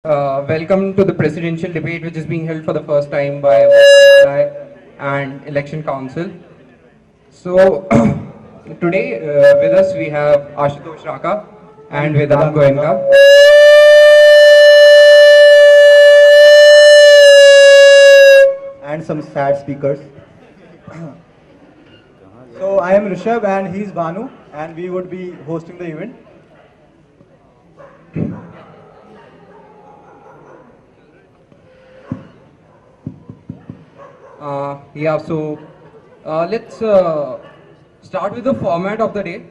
Welcome to the presidential debate, which is being held for the first time by VI and Election Council. So, today with us we have Ashutosh Raka and Vedant Goenka. And some sad speakers. So I am Rishabh and he's Banu and we would be hosting the event. Let's start with the format of the day.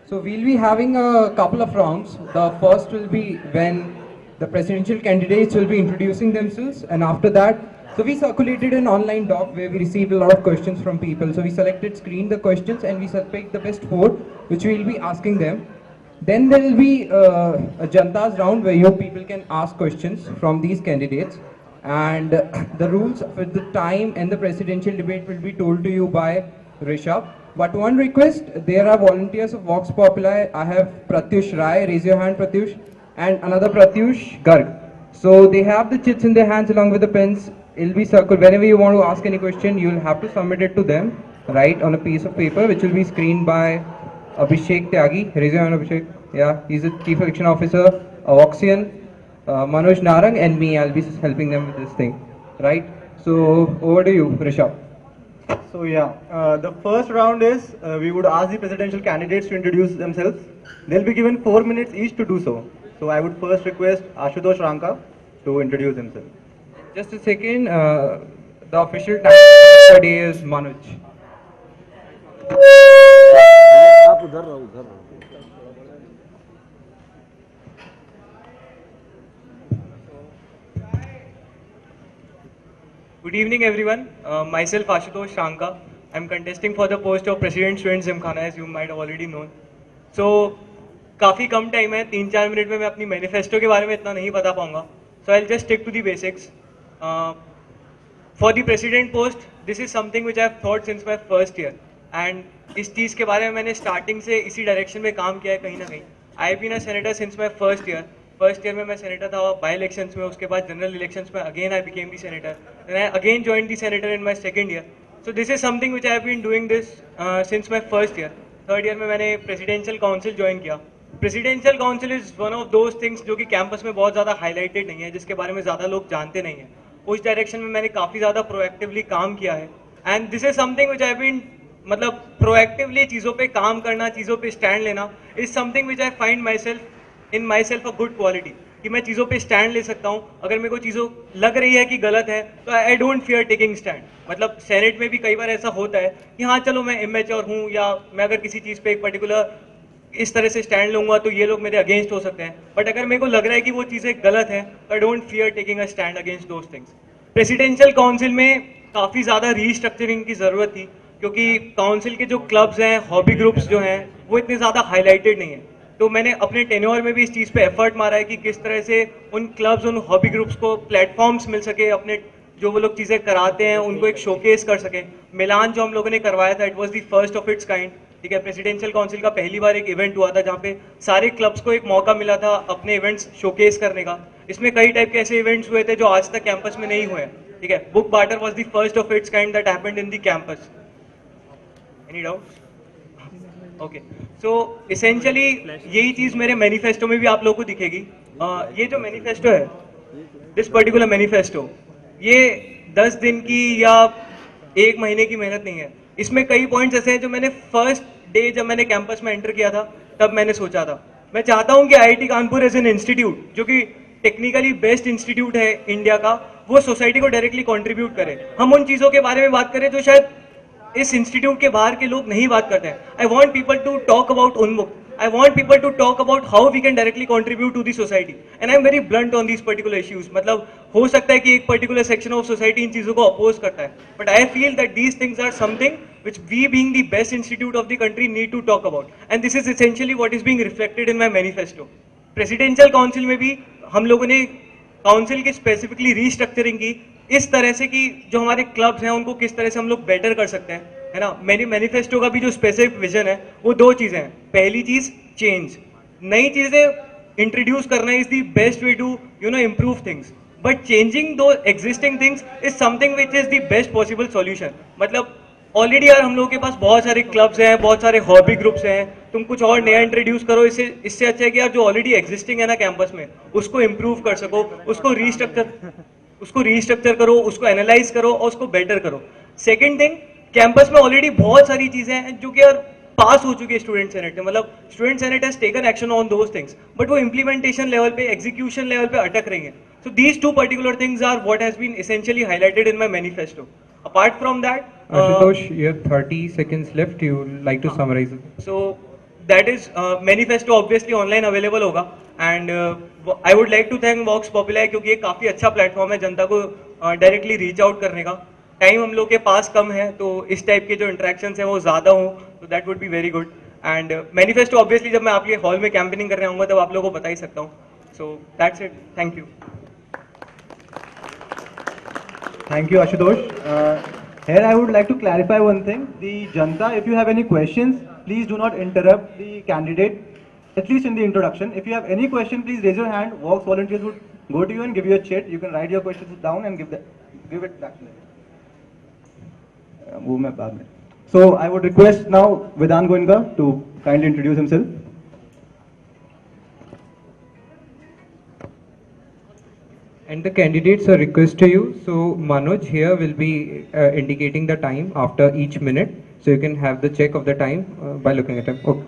So we'll be having a couple of rounds. The first will be when the presidential candidates will be introducing themselves, and after that, so we circulated an online doc where we received a lot of questions from people. So we selected, screened the questions, and we picked the best four, which we'll be asking them. Then there will be a Janta's round where you people can ask questions from these candidates. And the rules for the time and the presidential debate will be told to you by Rishabh. But one request, there are volunteers of Vox Populi. I have Pratyush Rai, raise your hand Pratyush, and another Pratyush Garg. So they have the chits in their hands along with the pens. It'll be circled. Whenever you want to ask any question, you'll have to submit it to them, right, on a piece of paper, which will be screened by Abhishek Tyagi. Raise your hand, Abhishek. Yeah, he's the Chief Election Officer, Voxian. Manoj Narang and me, I'll be helping them with this thing, right? So over to you, Rishabh. So the first round is we would ask the presidential candidates to introduce themselves. They'll be given 4 minutes each to do so. So I would first request Ashutosh Ranka to introduce himself. Just a second, the official time of the day is Manoj. आप उधर रहो उधर रहो Good evening, everyone. Myself Ashutosh Shanka. I'm contesting for the post of President Student Gymkhana, as you might have already known. So, काफ़ी कम time है, 3-4 minute में मैं अपनी मैनिफेस्टो के बारे में इतना नहीं बता पाऊंगा. So I'll just stick to the basics. For the president post, this is something which I've thought since my first year. And इस चीज़ के बारे में मैंने स्टार्टिंग से इसी डायरेक्शन में काम किया है कहीं ना कहीं. I have been a senator since my first year. First year में मैं सेनेटर था बाई इलेक्शंस में, उसके बाद जनरल इलेक्शंस में again I became the senator and I again join the senator in my second year. So this is something which I have been doing this since my first year. Third year में मैंने presidential council join किया. Presidential council is one of those things जो कि campus में बहुत ज़्यादा highlighted नहीं है, जिसके बारे में ज़्यादा लोग जानते नहीं हैं. उस डायरेक्शन में मैंने काफ़ी ज़्यादा प्रोएक्टिवली काम किया है and this is something which I have been मतलब प्रोएक्टिवली चीज़ों पे काम करना, चीज़ों पे स्टैंड लेना is something which I find myself a good quality. कि मैं चीज़ों पे स्टैंड ले सकता हूँ. अगर मेरे को चीज़ों लग रही है कि गलत है तो I don't fear taking stand. मतलब सेनेट में भी कई बार ऐसा होता है कि हाँ चलो मैं इमेच्योर हूँ, या मैं अगर किसी चीज़ पे एक पर्टिकुलर इस तरह से स्टैंड लूँगा तो ये लोग मेरे अगेंस्ट हो सकते हैं. बट अगर मेरे को लग रहा है कि वो चीज़ें गलत है तो I don't fear taking a stand against those things. Presidential council में काफ़ी ज़्यादा रीस्ट्रक्चरिंग की ज़रूरत थी, क्योंकि काउंसिल के जो क्लब्स हैं, हॉबी ग्रुप्स जो हैं, वो इतने ज़्यादा हाईलाइटेड नहीं है. तो मैंने अपने टेन्योर में भी इस चीज़ पे एफर्ट मारा है कि किस तरह से उन क्लब्स, उन हॉबी ग्रुप्स को प्लेटफॉर्म्स मिल सके, अपने जो वो लोग चीज़ें कराते हैं उनको एक शोकेस कर सके. मिलान जो हम लोगों ने करवाया था, it was the first of its kind. ठीक है, प्रेसिडेंशियल काउंसिल का पहली बार एक इवेंट हुआ था जहाँ पे सारे क्लब्स को एक मौका मिला था अपने इवेंट्स शोकेस करने का. इसमें कई टाइप के ऐसे इवेंट्स हुए थे जो आज तक कैंपस में नहीं हुए. ठीक है, book barter was the first of its kind that happened in the campus. Any doubt? Okay, so essentially यही चीज़ मेरे मैनिफेस्टो में भी आप लोगों को दिखेगी. ये जो मैनिफेस्टो है, दिस पर्टिकुलर मैनिफेस्टो, ये 10 दिन की या 1 महीने की मेहनत नहीं है. इसमें कई पॉइंट्स ऐसे हैं जो मैंने फर्स्ट डे जब मैंने कैंपस में एंटर किया था तब मैंने सोचा था. मैं चाहता हूँ कि IIT Kanpur as an institute, जो कि टेक्निकली बेस्ट इंस्टीट्यूट है इंडिया का, वो सोसाइटी को डायरेक्टली कंट्रीब्यूट करे. हम उन चीज़ों के बारे में बात करें जो शायद इस इंस्टीट्यूट के बाहर के लोग नहीं बात करते हैं. I want people to talk about Unmukt. I want people to talk about how we can directly contribute to the society. And I am very blunt on these particular issues. मतलब हो सकता है कि एक पर्टिकुलर सेक्शन ऑफ सोसाइटी इन चीज़ों को oppose करता है, but I feel that these things are something which we being the best institute of the country need to talk about, and this is essentially what is being reflected in my manifesto. Presidential council में भी हम लोगों ने council की specifically restructuring की इस तरह से कि जो हमारे क्लब्स हैं उनको किस तरह से हम लोग बेटर कर सकते हैं, है ना. मेरी मैनिफेस्टो का भी जो स्पेसिफिक विजन है वो 2 चीज़ें हैं. पहली चीज़ चेंज, नई चीज़ें इंट्रोड्यूस करना is the best way to improve things. But changing those existing things is something which is the best possible solution. मतलब ऑलरेडी यार हम लोगों के पास बहुत सारे क्लब्स हैं, बहुत सारे हॉबी ग्रुप्स हैं, तुम कुछ और नया इंट्रोड्यूस करो. इससे अच्छा है कि यार जो ऑलरेडी एग्जिस्टिंग है ना कैंपस में उसको इम्प्रूव कर सको, उसको रीस्ट्रक्चर करो, उसको एनालाइज करो और उसको बेटर करो. सेकेंड थिंग, कैंपस में ऑलरेडी बहुत सारी चीजें हैं जो कि यार पास हो चुकी है स्टूडेंट सेनेट में. मतलब student senate has taken action on those things, but वो इम्प्लीमेंटेशन लेवल पे, एग्जीक्यूशन लेवल पे अटक रही है. So these two particular things are what has been essentially highlighted in my manifesto. Apart from that, Ashutosh, you have 30 seconds left. You would like to summarize it? so that is manifesto obviously online available होगा. And I would like to thank Vox Populi क्योंकि ये काफ़ी अच्छा platform है जनता को directly reach out करने का. Time हम लोग के पास कम है तो इस टाइप के जो इंटरेक्शंस हैं वो ज़्यादा हों तो that would be very good. And manifesto obviously जब मैं आपके हॉल में कैंपेनिंग करने आऊँगा तब आप लोगों को बता ही सकता हूँ. So that's it. Thank you. Thank you, Ashutosh. Here I would like to clarify one thing. The Janta, if you have any questions, please do not interrupt the candidate, at least in the introduction. If you have any question, please raise your hand. Vox volunteers would go to you and give you a chit. You can write your questions down and give it back to them. So I would request now Vedant Goenka to kindly introduce himself. And the candidates are request to you. So Manoj here will be indicating the time after each minute. So you can have the check of the time by looking at him. Okay.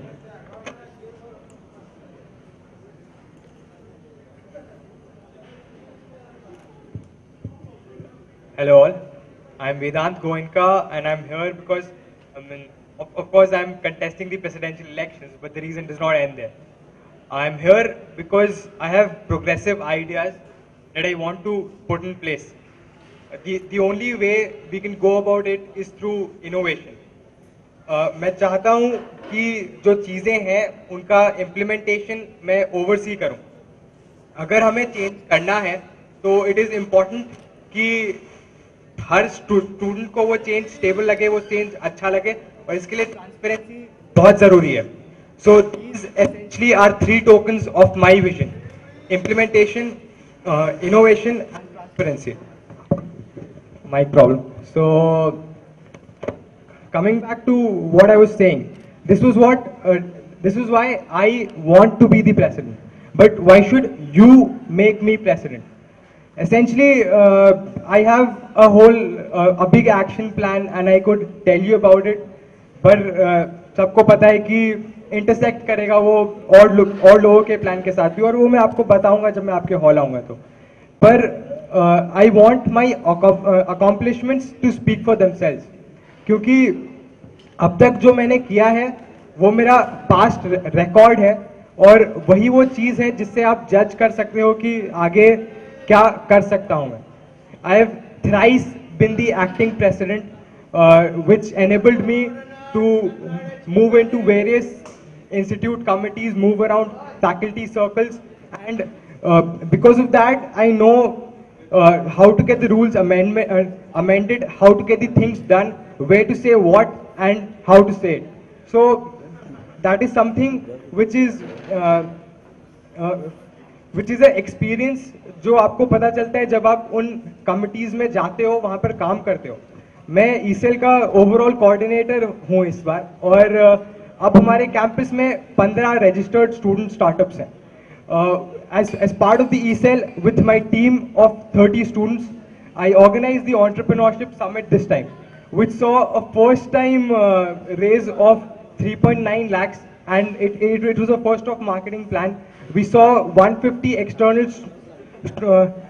Hello all, I am Vedant Goenka and I am here because of course I am contesting the presidential elections, but the reason does not end there. I am here because I have progressive ideas that I want to put in place. The only way we can go about it is through innovation. मैं चाहता हूँ कि जो चीज़ें हैं उनका implementation मैं oversee करूँ. अगर हमें चेंज करना है तो इट इज़ इम्पॉर्टेंट कि हर स्टूडेंट को वो चेंज स्टेबल लगे, वो चेंज अच्छा लगे और इसके लिए ट्रांसपेरेंसी बहुत ज़रूरी है. So these essentially are 3 tokens of my vision: implementation, innovation and transparency. Mic problem. So coming back to what I was saying, this is why I want to be the president. But why should you make me president? Essentially, I have a big action plan and I could tell you about it. पर सबको पता है कि intersect करेगा वो और लोगों के प्लान के साथ भी, और वो मैं आपको बताऊंगा जब मैं आपके हॉल आऊंगा तो. पर I want my accomplishments to speak for themselves, क्योंकि अब तक जो मैंने किया है वो मेरा पास्ट रिकॉर्ड है और वही वो चीज़ है जिससे आप जज कर सकते हो कि आगे क्या कर सकता हूँ मैं. I have thrice been the acting president which enabled me to move into various institute committees, move around faculty circles, and because of that I know how to get the rules amended, how to get the things done, where to say what and how to say it. So that is something which is an experience जो आपको पता चलता है जब आप उन committees में जाते हो, वहाँ पर काम करते हो. मैं ईसेल का ओवरऑल कोऑर्डिनेटर हूँ इस बार, और अब हमारे कैंपस में 15 रजिस्टर्ड स्टूडेंट स्टार्टअप्स हैं. as part of the ECEL with my team of 30 students, I organized the Entrepreneurship Summit this time, which saw a first time raise of 3.9 lakhs, and it was a first of marketing plan. We saw 150 external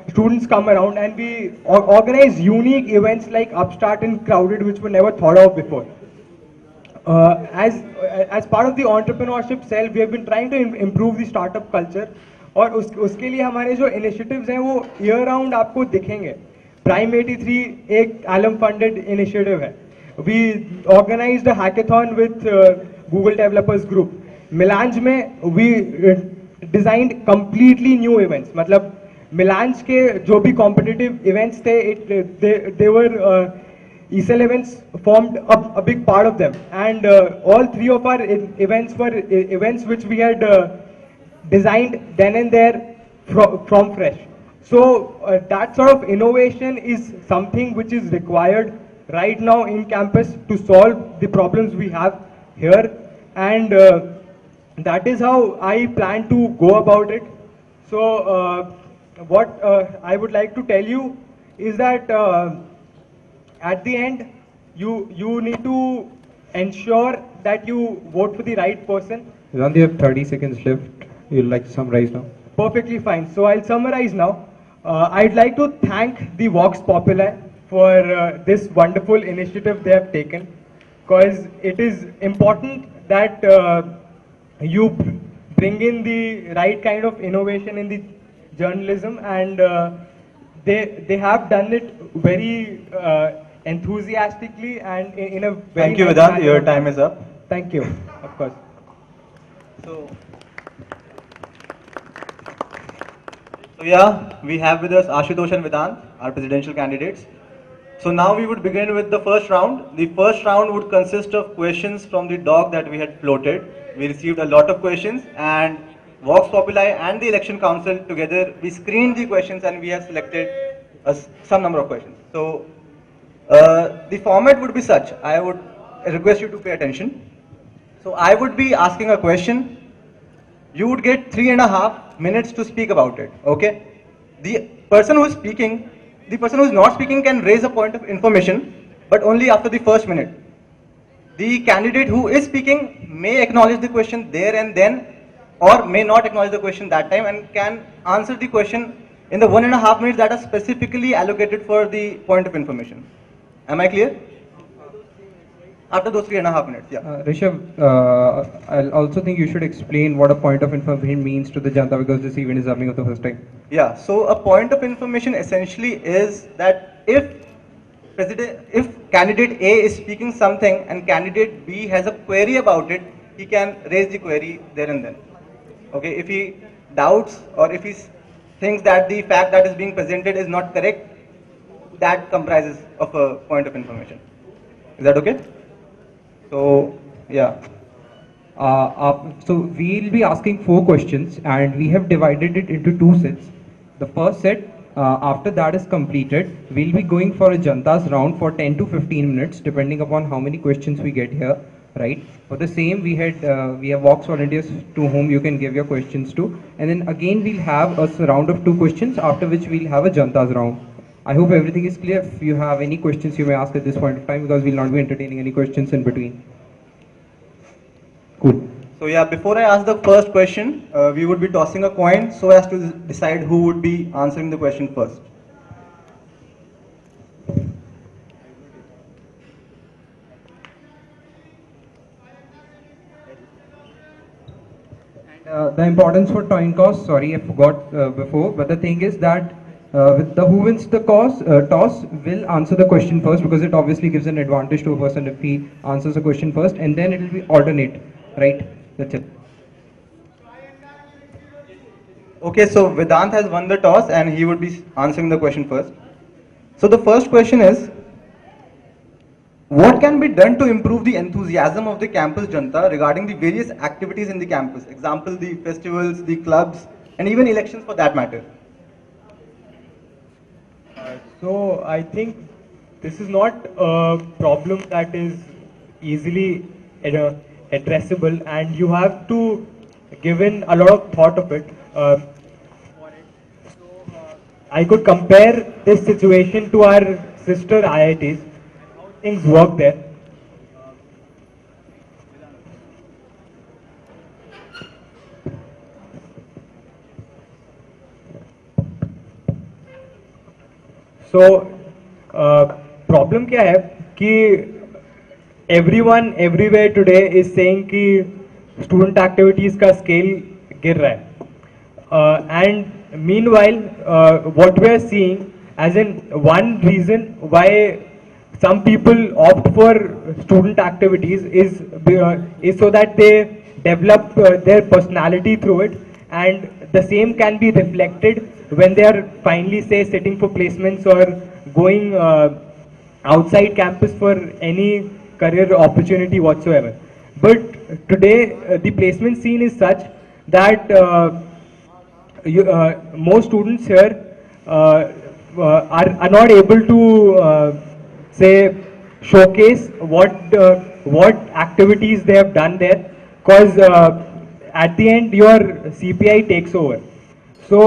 students come around, and we organized unique events like Upstart and Crowded, which were never thought of before. As part of the entrepreneurship cell, we have been trying to improve the startup culture, और उसके लिए हमारे जो initiatives हैं वो year round आपको दिखेंगे. Prime 83 एक एलम फंडेड इनिशिएटिव है. We organized a hackathon with Google developers group. Melange में we designed completely new events. मतलब मिलांज के जो भी कॉम्पिटिटिव इवेंट्स थे, they were ECEL events formed a big part of them, and all 3 of our events were events which we had designed then and there from fresh. So that sort of innovation is something which is required right now in campus to solve the problems we have here, and that is how I plan to go about it. So what I would like to tell you is that at the end, you need to ensure that you vote for the right person. Vedant, you have 30 seconds left. You'd like to summarize now? Perfectly fine. So I'll summarize now. I'd like to thank the Vox Populi for this wonderful initiative they have taken, because it is important that you bring in the right kind of innovation in the journalism, and they have done it very enthusiastically and in a very Thank you, nice Vedant. manner. Your time is up. Thank you, of course. So yeah, we have with us Ashutosh and Vedant, our presidential candidates. So now we would begin with the first round. The first round would consist of questions from the doc that we had floated. We received a lot of questions, and Vox Populi and the Election Council together, we screened the questions and we have selected some number of questions. So the format would be such. I would request you to pay attention. So I would be asking a question. You would get 3.5 minutes to speak about it, okay? The person who is speaking, the person who is not speaking can raise a point of information, but only after the first minute. The candidate who is speaking may acknowledge the question there and then, or may not acknowledge the question that time, and can answer the question in the 1.5 minutes that are specifically allocated for the point of information. Am I clear? After those 3.5 minutes, yeah. Rishabh, I also think you should explain what a point of information means to the Janta, because this event is happening for the first time. Yeah, so a point of information essentially is that if candidate A is speaking something and candidate B has a query about it, he can raise the query there and then. Okay, if he doubts or if he thinks that the fact that is being presented is not correct, that comprises of a point of information. Is that okay? So, yeah. So we'll be asking 4 questions, and we have divided it into 2 sets. The first set, after that is completed, we'll be going for a Janta's round for 10 to 15 minutes, depending upon how many questions we get here, right? For the same, we have Vox volunteers to whom you can give your questions to, and then again we'll have a round of 2 questions, after which we'll have a Janta's round. I hope everything is clear. If you have any questions, you may ask at this point of time, because we'll not be entertaining any questions in between. Cool. So yeah, before I ask the first question, we would be tossing a coin so as to decide who would be answering the question first. The importance for coin toss, sorry I forgot before, but the thing is that with the who wins the toss will answer the question first, because it obviously gives an advantage to a person if he answers the question first, and then it will be alternate, right? That's it. Okay, so Vedant has won the toss and he would be answering the question first. So the first question is, what can be done to improve the enthusiasm of the campus Janta regarding the various activities in the campus? Example, the festivals, the clubs, and even elections for that matter. So I think this is not a problem that is easily addressable, and you have to give in a lot of thought of it. I could compare this situation to our sister IITs. Things work there. So problem क्या है कि everyone everywhere today is saying कि student activities का scale गिर रहा है, and meanwhile what we are seeing as in one reason why some people opt for student activities is so that they develop their personality through it, and the same can be reflected when they are finally, say, sitting for placements or going outside campus for any career opportunity whatsoever. But today the placement scene is such that most students here are not able to say showcase what activities they have done there, because at the end your CPI takes over. So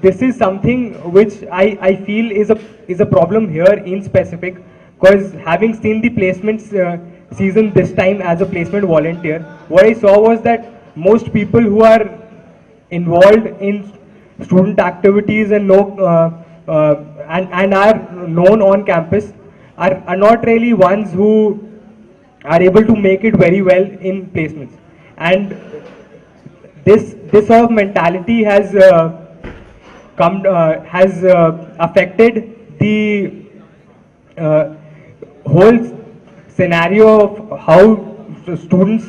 this is something which I feel is a problem here in specific, because having seen the placements season this time as a placement volunteer, what I saw was that most people who are involved in student activities and and are known on campus are not really ones who are able to make it very well in placements. And this sort of mentality has affected the uh, whole scenario of how students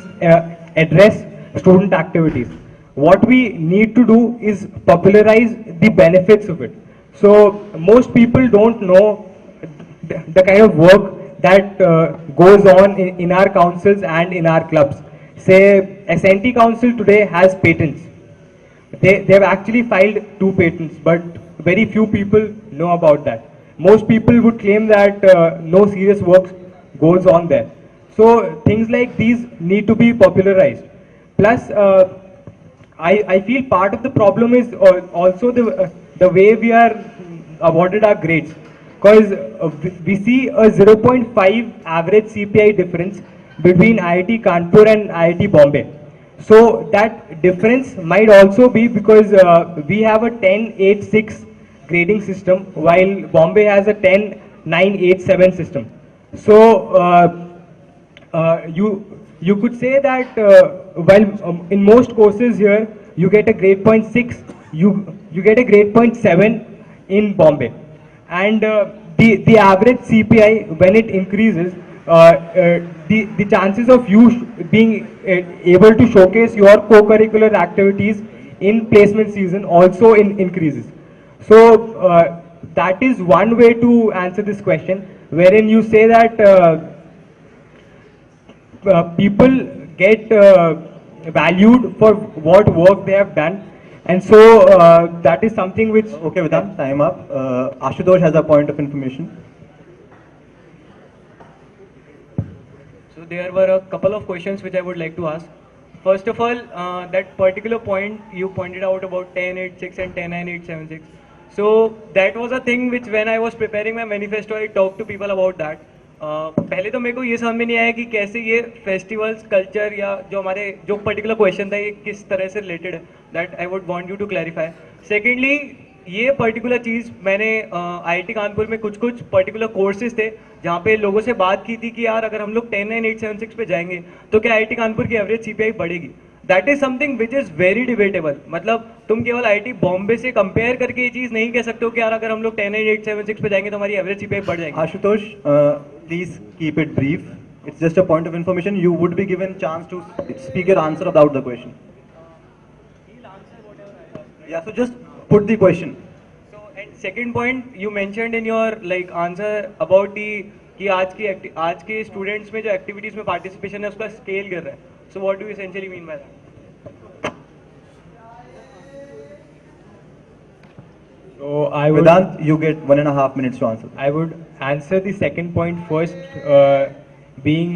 address student activities. What we need to do is popularize the benefits of it. So most people don't know the kind of work that goes on in our councils and in our clubs. Say, SNT Council today has patents. They have actually filed 2 patents, but very few people know about that. Most people would claim that no serious work goes on there. So things like these need to be popularized. Plus, I feel part of the problem is also the way we are awarded our grades. Because we see a 0.5 average CPI difference between IIT Kanpur and IIT Bombay. So that difference might also be because we have a 10-8-6 grading system, while Bombay has a 10-9-8-7 system. So you could say that while in most courses here you get a grade point 6, you get a grade point 7 in Bombay, and the average CPI, when it increases, the chances of you being able to showcase your co-curricular activities in placement season also increases. So that is one way to answer this question, wherein you say that people get valued for what work they have done, and so that is something which. Okay, Vedant, time up. Ashutosh has a point of information. So there were a couple of questions which I would like to ask. First of all, that particular point you pointed out about 1086 and 10986. So that was a thing which when I was preparing my manifesto, I talked to people about that. पहले तो मेरे को ये समझ में नहीं आया कि कैसे ये फेस्टिवल्स कल्चर या जो हमारे जो पर्टिकुलर क्वेश्चन था ये किस तरह से रिलेटेड है, that I would want you to clarify. Secondly, ये पर्टिकुलर चीज़ मैंने आईआईटी कानपुर में कुछ पर्टिकुलर कोर्सेज थे जहाँ पे लोगों से बात की थी कि यार अगर हम लोग 10876 पे जाएंगे तो क्या आईआईटी कानपुर की एवरेज सीपीआई बढ़ेगी. That is something which is very debatable. मतलब तुम केवल आईआईटी बॉम्बे से कंपेयर करके ये चीज़ नहीं कह सकते हो कि यार अगर हम लोग 10876 पे जाएंगे तो हमारी एवरेज सीपीआई बढ़ जाएगी. Ashutosh, please keep it brief. It's just a point of information. You would be given chance to speak your answer about the question. Yeah, so just put the question. So, and second point, you mentioned in your like answer about the कि आज के students में जो activities में participation है उसका scale गिर रहा है. So what do you essentially mean by that? So I would. Vedant, you get 1.5 minutes to answer. I would answer the second point first, being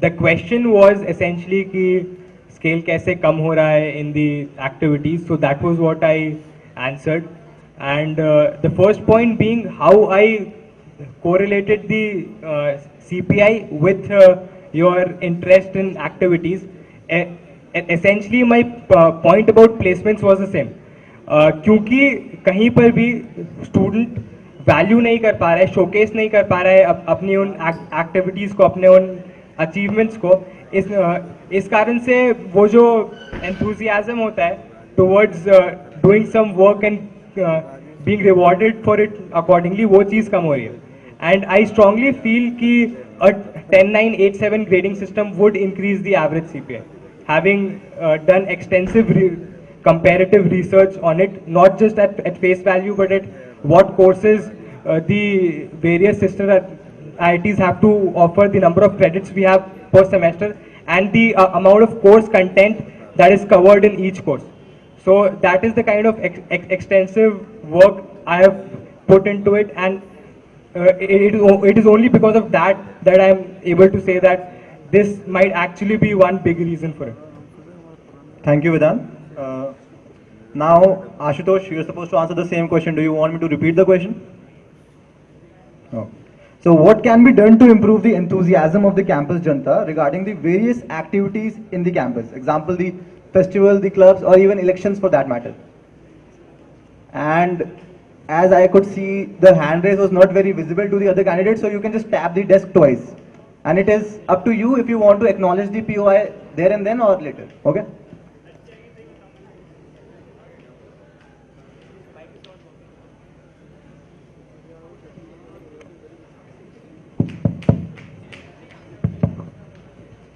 the question was essentially कि scale कैसे कम हो रहा है in the activities. So that was what I answered, and the first point being how I correlated the CPI with your interest in activities. Essentially, my point about placements was the same. क्योंकि कहीं पर भी student value नहीं कर पा रहा है, showcase नहीं कर पा रहा है अपनी उन एक्टिविटीज़ को, अपने उन अचीवमेंट्स को, इस कारण से वो जो एंथुजियाज्म होता है towards doing some work and being rewarded for it accordingly, वो चीज़ कम हो रही है. एंड आई स्ट्रांगली फील कि अ 10987 grading system would increase the average CPI. Having done extensive comparative research on it, not just at face value, but at what courses the various sister IITs have to offer, the number of credits we have per semester, and the amount of course content that is covered in each course. So that is the kind of extensive work I have put into it, and it is only because of that that I am able to say that this might actually be one big reason for it. Thank you, Vedant. Now, Ashutosh, you're supposed to answer the same question. Do you want me to repeat the question? No. So, what can be done to improve the enthusiasm of the campus janta regarding the various activities in the campus? Example, the festival, the clubs, or even elections for that matter. And as I could see, the hand raise was not very visible to the other candidates, so you can just tap the desk twice. And it is up to you if you want to acknowledge the POI there and then or later. Okay?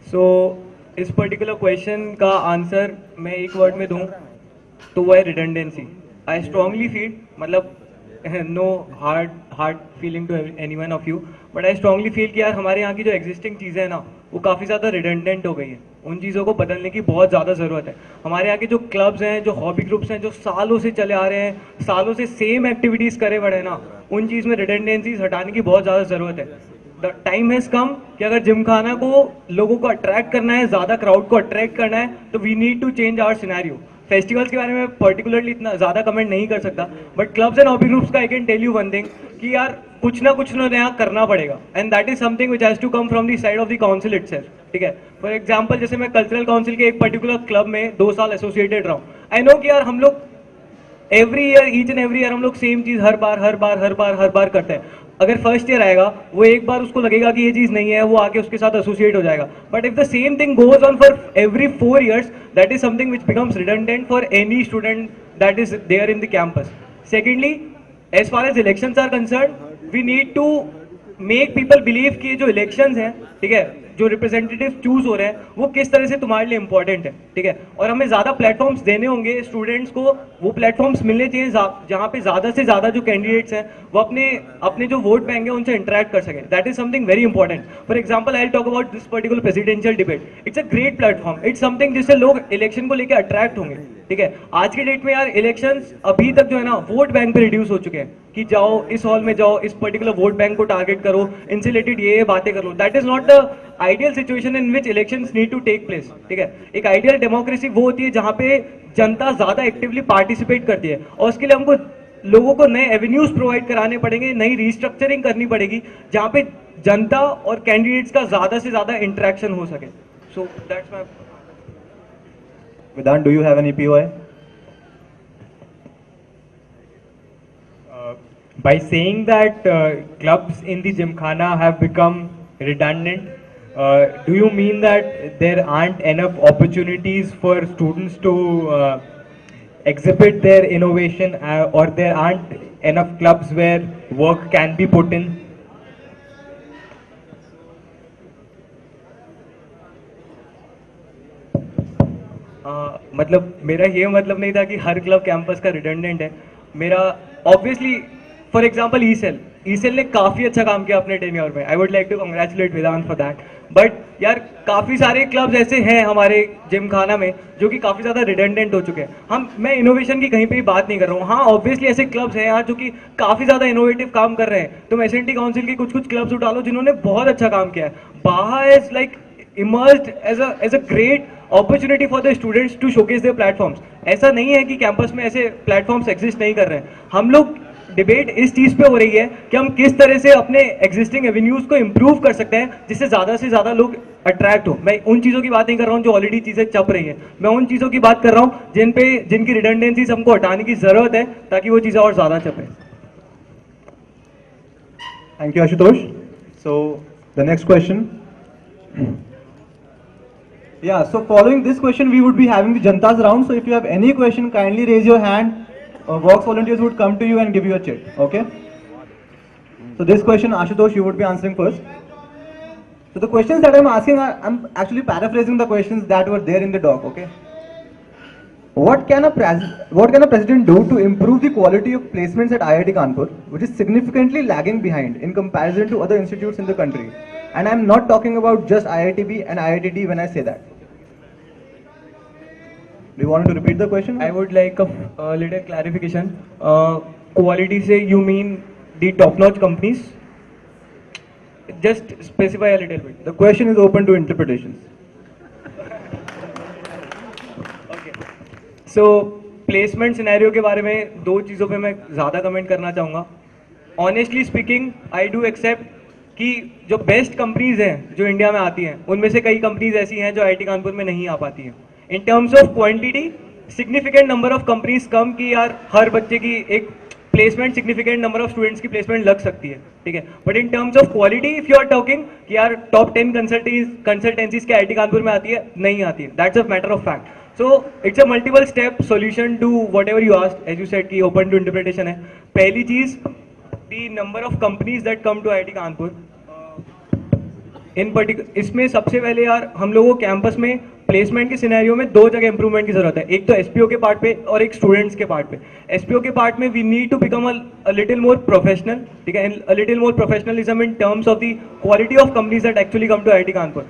सो इस particular question का answer मैं एक word में दूं तो वो है redundancy. I strongly feel, मतलब no hard feeling to any one of you, but I strongly feel कि यार हमारे यहाँ की जो एग्जिस्टिंग चीज़ें हैं ना वो काफ़ी ज़्यादा रिडंडेंट हो गई हैं. उन चीज़ों को बदलने की बहुत ज़्यादा ज़रूरत है. हमारे यहाँ के जो क्लब्स हैं, जो हॉबी ग्रुप्स हैं, जो सालों से चले आ रहे हैं, सालों से सेम एक्टिविटीज़ करे बड़े ना, उन चीज़ में रिडंडेंसीज हटाने की बहुत ज़्यादा ज़रूरत है. द टाइम हैज़ कम कि अगर जिमखाना को लोगों को अट्रैक्ट करना है, ज़्यादा क्राउड को अट्रैक्ट करना है, तो we need to change our scenario. Festivals के बारे में पर्टिकुलरली इतना ज़्यादा कमेंट नहीं कर सकता, but clubs and hobby groups का I can tell you one thing कि यार कुछ ना नया करना पड़ेगा, and that is something which has to come from the side of the council itself. ठीक है, फॉर एग्जाम्पल जैसे मैं कल्चरल काउंसिल के एक पर्टिकुलर क्लब में 2 साल एसोसिएटेड रहा हूँ. आई नो कि यार हम लोग every year, each and every year हम लोग सेम चीज़ हर बार करते हैं. अगर फर्स्ट ईयर आएगा, वो एक बार उसको लगेगा कि ये चीज़ नहीं है, वो आके उसके साथ एसोसिएट हो जाएगा. But if the same thing goes on for every 4 years, that is something which becomes redundant for any student that is there in the campus. Secondly, as far as elections are concerned, we need to make people believe कि जो elections हैं, ठीक है, जो representative choose हो रहे हैं वो किस तरह से तुम्हारे लिए इंपॉर्टेंट है. ठीक है, और हमें ज़्यादा प्लेटफॉर्म्स देने होंगे स्टूडेंट्स को. वो प्लेटफॉर्म्स मिलने चाहिए जहाँ पे ज़्यादा से ज़्यादा जो कैंडिडेट्स हैं वो अपने जो वोट बैंक है उनसे इंटरेक्ट कर सकें. That is something very important. For example, I talk about this particular presidential debate. It's a great platform. It's something जिससे लोग इलेक्शन को लेकर अट्रैक्ट होंगे. ठीक है, आज के डेट में यार इलेक्शंस अभी तक जो है ना वोट बैंक पे रिड्यूस हो चुके हैं कि जाओ इस हॉल में जाओ, इस पर्टिकुलर वोट बैंक को टारगेट करो, इनसे रिलेटेड ये बातें कर लो. That is not the ideal situation in which elections need to take place. ठीक है, एक आइडियल डेमोक्रेसी वो होती है जहां पे जनता ज्यादा एक्टिवली पार्टिसिपेट करती है, और उसके लिए हमको लोगों को नए एवेन्यूज प्रोवाइड कराने पड़ेंगे, नई रिस्ट्रक्चरिंग करनी पड़ेगी जहां पे जनता और कैंडिडेट्स का ज्यादा से ज्यादा इंटरेक्शन हो सके. So that's my. Vedant, do you have any POI? By saying that clubs in the Gymkhana have become redundant, do you mean that there aren't enough opportunities for students to exhibit their innovation, or there aren't enough clubs where work can be put in? मतलब मेरा ये मतलब नहीं था कि हर club campus का redundant है. मेरा ऑब्वियसली, फॉर एग्जांपल ईसेल ने काफ़ी अच्छा काम किया अपने टेन्योर में. I would like to congratulate Vedant for that. But यार काफ़ी सारे क्लब्स ऐसे हैं हमारे जिमखाना में जो कि काफ़ी ज़्यादा रिडंडेंट हो चुके हैं. मैं इनोवेशन की कहीं पे भी बात नहीं कर रहा हूँ. हाँ, ऑब्वियसली ऐसे क्लब्स हैं यार जो कि काफ़ी ज़्यादा इनोवेटिव काम कर रहे हैं. तुम एसएनटी काउंसिल के कुछ क्लब्स उठा लो जिन्होंने बहुत अच्छा काम किया है. Baja is like emerged as a great opportunity for the students to showcase their platforms. ऐसा नहीं है कि कैंपस में ऐसे प्लेटफॉर्म्स एग्जिस्ट नहीं कर रहे हैं. हम लोग डिबेट इस चीज़ पे हो रही है कि हम किस तरह से अपने एग्जिस्टिंग एवेन्यूज को इम्प्रूव कर सकते हैं जिससे ज़्यादा से ज़्यादा लोग अट्रैक्ट हो. मैं उन चीज़ों की बात नहीं कर रहा हूँ जो ऑलरेडी चीज़ें चप रही हैं. मैं उन चीज़ों की बात कर रहा हूँ जिनकी रिडंडेंसीज हमको हटाने की ज़रूरत है ताकि वो चीज़ें और ज़्यादा चपें. Thank you, Ashutosh. So, the next question. Yeah, so following this question, we would be having the Janta's round. So, if you have any question, kindly raise your hand. Vox volunteers would come to you and give you a chit. Okay? So, this question, Ashutosh, you would be answering first. So, the questions that I'm asking, I'm actually paraphrasing the questions that were there in the doc. Okay? What can a president do to improve the quality of placements at IIT Kanpur, which is significantly lagging behind in comparison to other institutes in the country? And I'm not talking about just IITB and IITD when I say that. Do you want to repeat the question? I would like a little clarification. Quality से you mean the top-notch companies? Just specify a little bit. The question is open to interpretations. So placement scenario के बारे में दो चीज़ों पे मैं ज़्यादा comment करना चाहूँगा. Honestly speaking I do accept कि जो बेस्ट कंपनीज हैं जो इंडिया में आती हैं उनमें से कई कंपनीज ऐसी हैं जो आईआईटी कानपुर में नहीं आ पाती हैं. In terms of quantity significant number of companies come की यार हर बच्चे की एक placement significant number of students की प्लेसमेंट लग सकती है, ठीक है. But in terms of quality if you are talking कि यार टॉप 10 कंसल्टेंसीज के आईआईटी कानपुर में आती है, नहीं आती है. That's a matter of fact. So it's a multiple step solution to whatever you asked. As you said कि open to interpretation है. पहली चीज the number of companies that come to IIT Kanpur. In particular इसमें सबसे पहले यार हम लोगों को कैंपस में प्लेसमेंट के सिनेरियो में दो जगह इंप्रूवमेंट की जरूरत है. एक तो एसपीओ के पार्ट पे और एक स्टूडेंट्स के पार्ट पे. एसपीओ के पार्ट में we need to become a little more professional, ठीक है, a little more professionalism in terms of the quality of companies that actually come to IIT Kanpur.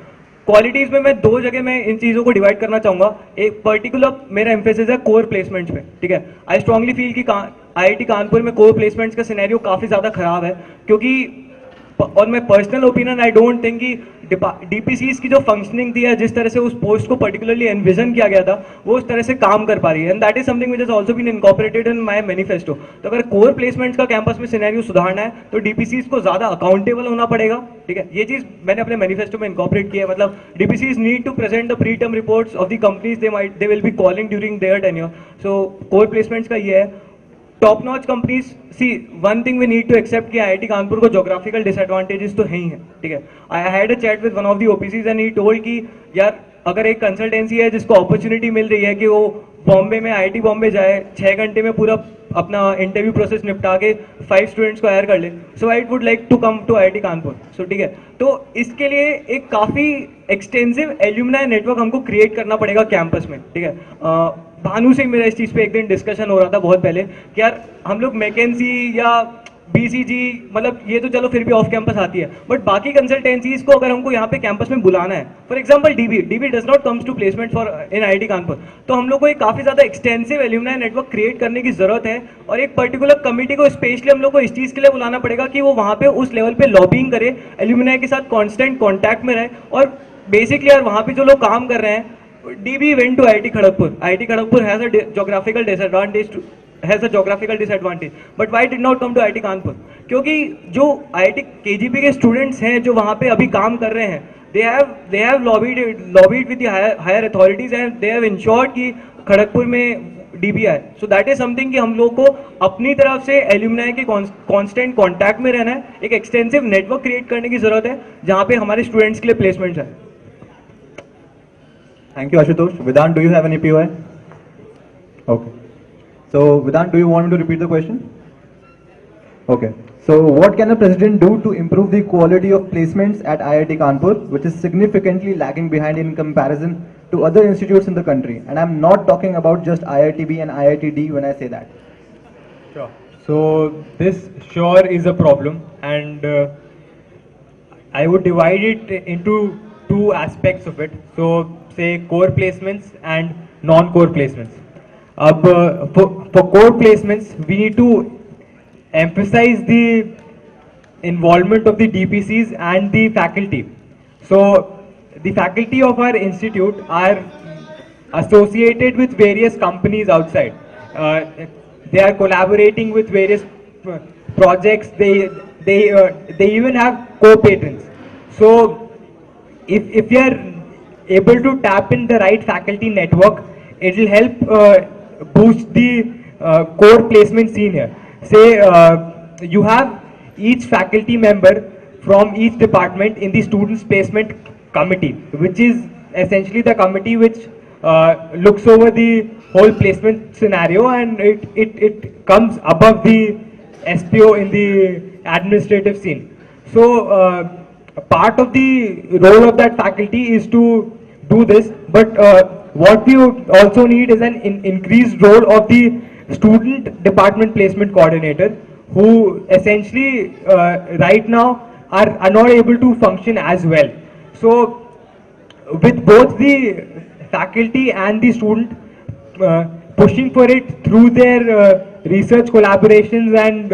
Qualities में मैं दो जगह में इन चीज़ों को डिवाइड करना चाहूँगा. एक पर्टिकुलर मेरा एम्फेसिस है कोर प्लेसमेंट्स पे, ठीक है. आई स्ट्रांगली फील कि आईआईटी कानपुर में कोर प्लेसमेंट्स का सिनेरियो काफ़ी ज़्यादा खराब है, क्योंकि और मैं personal opinion I don't think कि डीपीसीज की जो फंक्शनिंग थी है, जिस तरह से उस पोस्ट को पर्टिकुलरली एनविजन किया गया था, वो उस तरह से काम कर पा रही है. And that is something which is also been incorporated in my manifesto. तो अगर कोर प्लेसमेंट्स का कैंपस में सिनेरियो सुधारना है तो डीपीसीज को ज़्यादा अकाउंटेबल होना पड़ेगा, ठीक है. ये चीज़ मैंने अपने मैनिफेस्टो में इनकॉर्पोरेट किया है. मतलब DPCs need to present the pre term reports of the companies they will be calling during their tenure. So core placements का ये है. Top notch companies, see one thing we need to accept कि IIT Kanpur को geographical disadvantages तो है ही है, ठीक है. I had a chat with one of the OPCs and he told कि यार अगर एक कंसल्टेंसी है जिसको अपॉर्चुनिटी मिल रही है कि वो बॉम्बे में आईआईटी बॉम्बे जाए, 6 घंटे में पूरा अपना इंटरव्यू प्रोसेस निपटा के 5 स्टूडेंट्स को हायर कर ले, so I would like to come to IIT Kanpur. So ठीक है, तो इसके लिए एक काफ़ी एक्सटेंसिव एल्यूमिनाई नेटवर्क हमको क्रिएट करना पड़ेगा कैंपस में, ठीक है. भानु से मेरा इस चीज़ पे एक दिन डिस्कशन हो रहा था बहुत पहले कि यार हम लोग मैकेंसी या बीसीजी, मतलब ये तो चलो फिर भी ऑफ कैंपस आती है, बट बाकी कंसल्टेंसीज को अगर हमको यहाँ पे कैंपस में बुलाना है, for example DB does not comes to placement for in IIT Kanpur, तो हम लोग को एक काफ़ी ज़्यादा एक्सटेंसिव एल्यूमिनाई नेटवर्क क्रिएट करने की जरूरत है. और एक पर्टिकुलर कमिटी को स्पेशली हम लोग को इस चीज़ के लिए बुलाना पड़ेगा कि वो वहाँ पे उस लेवल पे लॉबिंग करे, एल्यूमिनाई के साथ कॉन्स्टेंट कॉन्टैक्ट में रहे. और बेसिकली यार वहाँ पे जो लोग काम कर रहे हैं, DB went to IIT Kharagpur. IIT Kharagpur has a geographical disadvantage. But why did not come to IIT Kanpur? क्योंकि जो IIT KGP के स्टूडेंट्स हैं जो वहाँ पे अभी काम कर रहे हैं, they have lobbied with the higher authorities and they have ensured कि खड़गपुर में DB आए. So that is something कि हम लोग को अपनी तरफ से एल्यूमिनाई के कांस्टेंट कांटेक्ट में रहना है, एक एक्सटेंसिव नेटवर्क क्रिएट करने की जरूरत है जहाँ पे हमारे स्टूडेंट्स के लिए प्लेसमेंट्स है. Thank you, Ashutosh. Vedant, do you have any POI? Okay. So, Vedant, do you want me to repeat the question? Okay. So, what can the president do to improve the quality of placements at IIT Kanpur, which is significantly lagging behind in comparison to other institutes in the country? And I'm not talking about just IITB and IITD when I say that. Sure. So this sure is a problem, and I would divide it into two aspects of it. So say core placements and non-core placements. For core placements, we need to emphasize the involvement of the DPCs and the faculty. So the faculty of our institute are associated with various companies outside. They are collaborating with various projects. They even have co-patrons. So if we are able to tap in the right faculty network, it will help boost the core placement scene here. Say you have each faculty member from each department in the students placement committee, which is essentially the committee which looks over the whole placement scenario, and it comes above the SPO in the administrative scene. So part of the role of that faculty is to do this, but what we also need is an increased role of the student department placement coordinator, who essentially right now are not able to function as well. So with both the faculty and the student pushing for it through their research collaborations and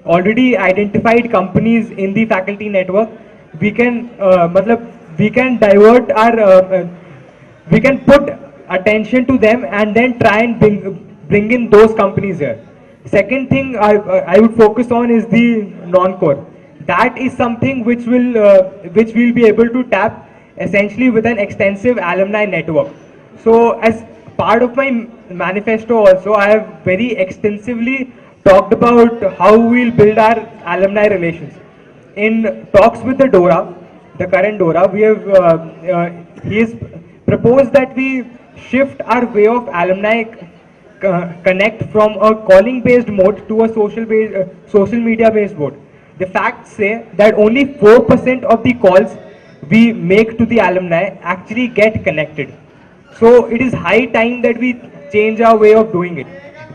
already identified companies in the faculty network. We can we can divert our we can put attention to them and then try and bring in those companies here. Second thing I would focus on is the non-core. That is something which we'll be able to tap essentially with an extensive alumni network. So as part of my manifesto also, I have very extensively talked about how we'll build our alumni relations. In talks with the DORA, the current DORA, we have he has proposed that we shift our way of alumni connect from a calling based mode to a social media based mode. The facts say that only 4% of the calls we make to the alumni actually get connected. So it is high time that we change our way of doing it.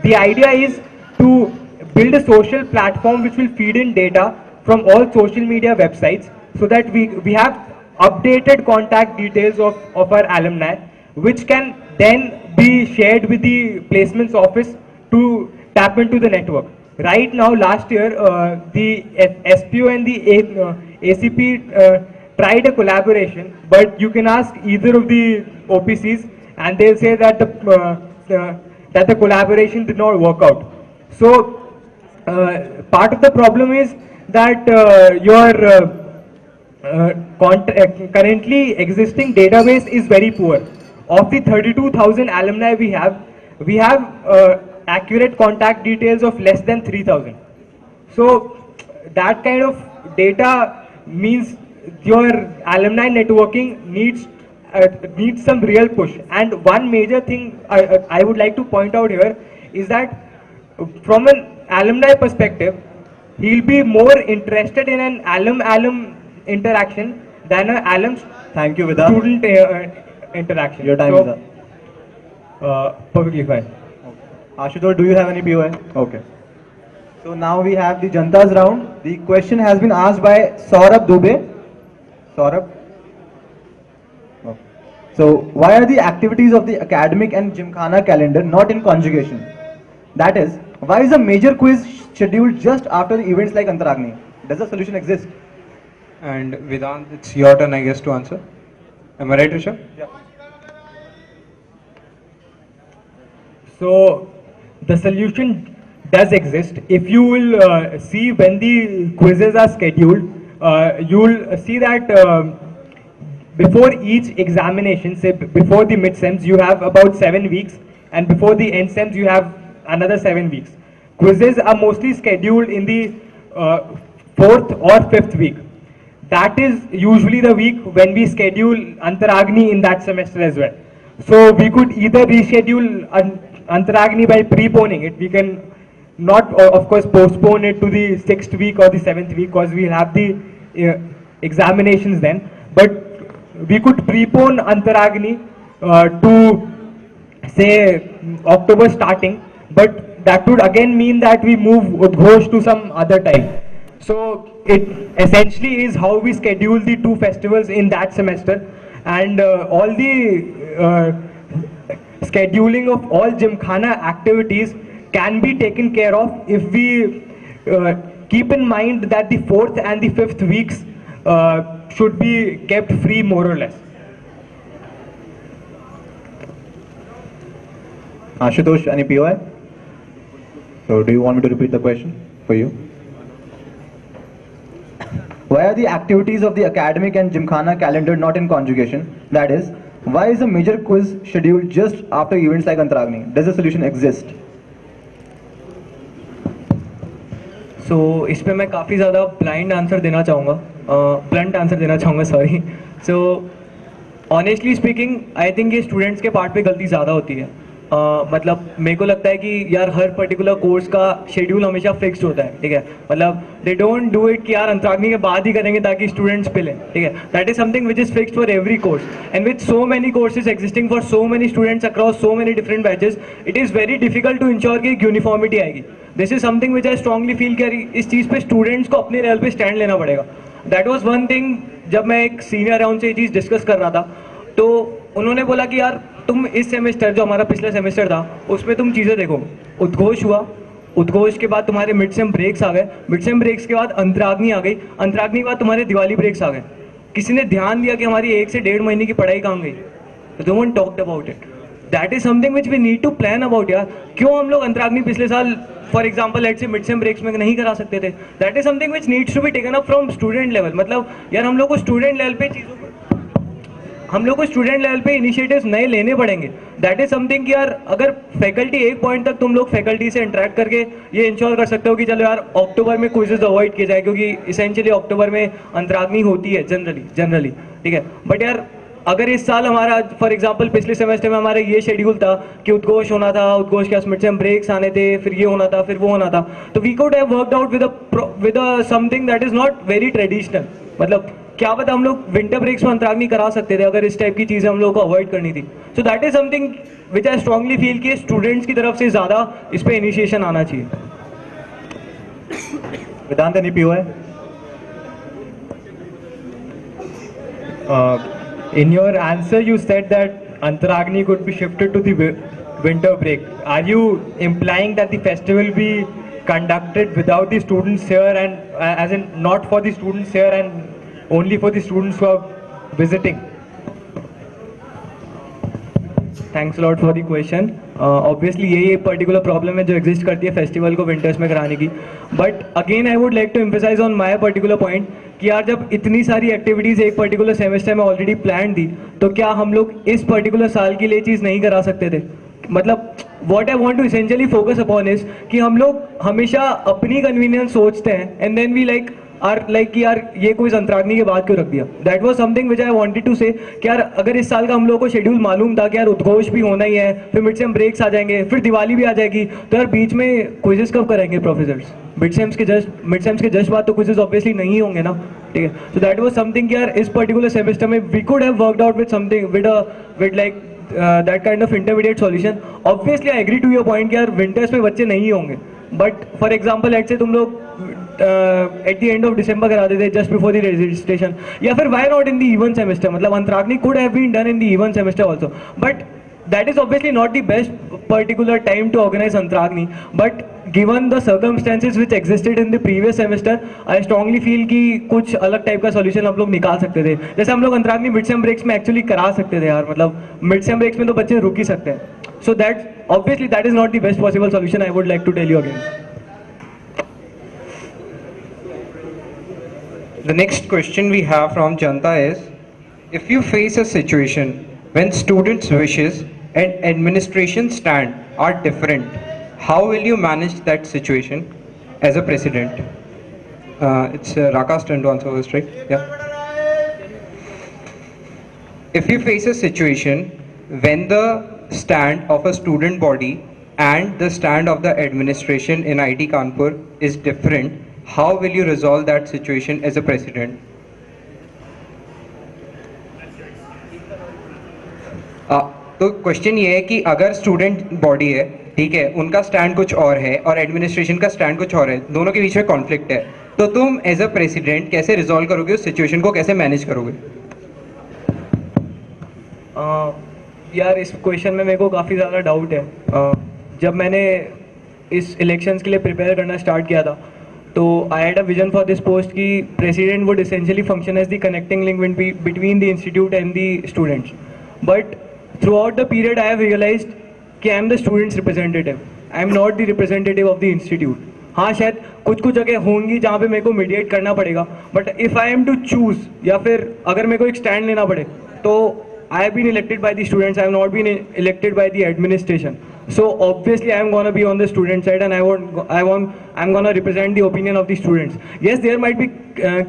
The idea is to build a social platform which will feed in data from all social media websites so that we have updated contact details of our alumni, which can then be shared with the placements office to tap into the network. Right now, last year, the SPO and the ACP tried a collaboration, but you can ask either of the OPCs and they'll say that the collaboration did not work out. So part of the problem is that your currently existing database is very poor. Of the 32,000 alumni we have accurate contact details of less than 3,000. So that kind of data means your alumni networking needs some real push. And one major thing I would like to point out here is that from an alumni perspective, he'll be more interested in an alum interaction than an alum Thank you, Vida. student interaction. Your time So, is up. Perfectly fine. Ashutosh, do you have any POI? Okay. So now we have the Janta's round. The question has been asked by Saurabh Dubey. Saurabh? Okay. So why are the activities of the academic and Gymkhana calendar not in conjugation? That is, why is a major quiz scheduled just after the events like Antaragni? Does a solution exist? And Vedant, it's your turn, I guess, to answer. Am I right, Rishabh? So the solution does exist. If you will see when the quizzes are scheduled, you will see that before each examination, say before the mid-sems, you have about 7 weeks, and before the end-sems, you have another 7 weeks. Quizzes are mostly scheduled in the 4th or 5th week. That is usually the week when we schedule Antaragni in that semester as well. So we could either reschedule Antaragni by preponing it. We can not, of course, postpone it to the 6th week or the 7th week because we'll have the examinations then. But we could prepone Antaragni to say October starting, but that would again mean that we move Udghosh to some other time. So it essentially is how we schedule the two festivals in that semester, and all the scheduling of all Gymkhana activities can be taken care of if we keep in mind that the 4th and the 5th weeks should be kept free more or less. Ashutosh, any POI? So do you want me to repeat the question for you? Why are the activities of the academic and Gymkhana calendar not in conjugation? That is, why is a major quiz scheduled just after events like Antaragni? Does a solution exist? So इस पे मैं काफ़ी ज़्यादा blind answer देना चाहूँगा, blunt answer देना चाहूँगा, sorry. So honestly speaking I think ये स्टूडेंट्स के पार्ट पे गलती ज़्यादा होती है. मतलब मेरे को लगता है कि यार हर पर्टिकुलर कोर्स का शेड्यूल हमेशा फिक्स्ड होता है, ठीक है. मतलब दे डोंट डू इट कि यार अंतराग्नि के बाद ही करेंगे ताकि स्टूडेंट्स पे लें, ठीक है. That is something which is fixed for every course, and with so many courses existing for so many students across so many different batches, it is very difficult to ensure कि एक uniformity आएगी. This is something which I strongly feel कि इस चीज़ पे students को अपने level पे stand लेना पड़ेगा. That was one thing. जब मैं एक सीनियर राउंड से ये चीज़ डिस्कस कर रहा था तो उन्होंने बोला कि यार तुम इस सेमेस्टर जो हमारा पिछला सेमेस्टर था उसमें तुम चीज़ें देखो, उद्घोष हुआ, उद्घोष के बाद तुम्हारे मिड सेम ब्रेक्स आ गए, मिड सेम ब्रेक्स के बाद अंतराग्नि आ गई, अंतराग्नि के बाद तुम्हारे दिवाली ब्रेक्स आ गए। किसी ने ध्यान दिया कि हमारी 1 से 1.5 महीने की पढ़ाई कहाँ गई? No one talked about it. That is something which we need to plan about यार। क्यों हम लोग अंतराग्नि पिछले साल for example let's say mid sem breaks में नहीं करा सकते थे? That is something which needs to be taken up from student level. मतलब यार हम लोग को स्टूडेंट लेवल पे चीज़ों को, हम लोग को स्टूडेंट लेवल पे इनिशिएटिव्स नए लेने पड़ेंगे। दैट इज समथिंग कि यार अगर फैकल्टी एक पॉइंट तक तुम लोग फैकल्टी से इंटरेक्ट करके ये इंश्योर कर सकते हो कि चलो यार अक्टूबर में क्विजेज अवॉइड किए जाए, क्योंकि इसेंशियली अक्टूबर में अंतराग्नि होती है जनरली, ठीक है। बट यार अगर इस साल हमारा फॉर एग्जांपल पिछले सेमेस्टर में हमारा ये शेड्यूल था कि उद्घोष होना था, उद्घोष के मिड सेम ब्रेक्स आने थे, फिर ये होना था, फिर वो होना था, तो we could have worked out with something that is not very traditional. मतलब क्या पता हम लोग विंटर ब्रेक्स में अंतराग्नि करा सकते थे अगर इस टाइप की चीज़ें हम लोग को अवॉइड करनी थी। सो that is something which I strongly feel कि स्टूडेंट्स की तरफ से ज़्यादा इस पर इनिशिएशन आना चाहिए। Vedant, any POI? In your answer, you said that Antaragni could be shifted to the winter break. Are you implying that the festival be conducted without the students here, and as in not for the students here and only for the students who are visiting? Thanks lot for the question. Obviously यही एक particular problem है जो exist करती है festival को winters में कराने की। But again I would like to emphasize on my particular point कि यार जब इतनी सारी एक्टिविटीज़ एक पर्टिकुलर सेमेस्टर में ऑलरेडी प्लान थी, तो क्या हम लोग इस पर्टिकुलर साल के लिए चीज़ नहीं करा सकते थे? मतलब what I want to essentially focus upon is कि हम लोग हमेशा अपनी कन्वीनियंस सोचते हैं एंड देन वी लाइक कि यार ये कोई अंतराग्नि के बाद क्यों रख दिया। That was something which I wanted to say कि यार अगर इस साल का हम लोगों को शेड्यूल मालूम था कि यार उद्घोष भी होना ही है, फिर मिड सेम ब्रेक्स आ जाएंगे, फिर दिवाली भी आ जाएगी, तो यार बीच में क्विजेस कब कराएंगे प्रोफेसर्स? मिड सेम्स के जस्ट बाद तो क्विजेस ऑब्वियसली नहीं होंगे ना, ठीक है। सो दैट वाज समथिंग कि यार इस पर्टिकुलर सेमेस्टर में we could have worked out with something with like that kind of intermediate solution. Obviously I agree to your point कि यार विंटर्स में बच्चे नहीं होंगे, but for example let's say तुम लोग at the end of December करा देते जस्ट बिफोर द रजिस्ट्रेशन, या फिर why not in the even semester? मतलब Antaragni could have been done in the even semester also, but that is obviously not the best particular time to organize Antragni, but given the circumstances which existed in the previous semester, I strongly feel कि कुछ अलग type का solution हम लोग निकाल सकते थे। जैसे हम लोग अंतराग्नि मिड सेम ब्रेक्स में एक्चुअली करा सकते थे यार, मतलब मिड सेम ब्रेक्स में तो बच्चे रुक ही सकते हैं। So that obviously that is not the best possible solution, I would like to tell you again. The next question we have from Janta is, if you face a situation when students' wishes and administration stand are different, how will you manage that situation as a president? It's Raka's turn to answer this, right? Yeah. If you face a situation when the stand of a student body and the stand of the administration in IIT Kanpur is different, how will you resolve that situation as a president? तो question ये है कि अगर student body है, ठीक है, उनका stand कुछ और है और एडमिनिस्ट्रेशन का स्टैंड कुछ और है, दोनों के बीच में कॉन्फ्लिक्ट है, तो तुम एज अ प्रेसिडेंट कैसे रिजॉल्व करोगे उस सिचुएशन को, कैसे मैनेज करोगे? यार इस क्वेश्चन में मेरे को काफ़ी ज़्यादा डाउट है। जब मैंने इस इलेक्शंस के लिए प्रिपेयर करना स्टार्ट किया था, तो I had a vision for this post कि president would essentially function as the connecting link between the institute and the students. But throughout the period I have realized कि I am the students representative, I am not the representative of the institute. हाँ, शायद कुछ जगह होंगी जहाँ पे मेरे को मीडिएट करना पड़ेगा, but if I am to choose, या फिर अगर मेरे को एक स्टैंड लेना पड़े, तो I have been elected by the students, I have not been elected by the administration. So obviously I am going to be on the student side, and I'm going to represent the opinion of the students. Yes, there might be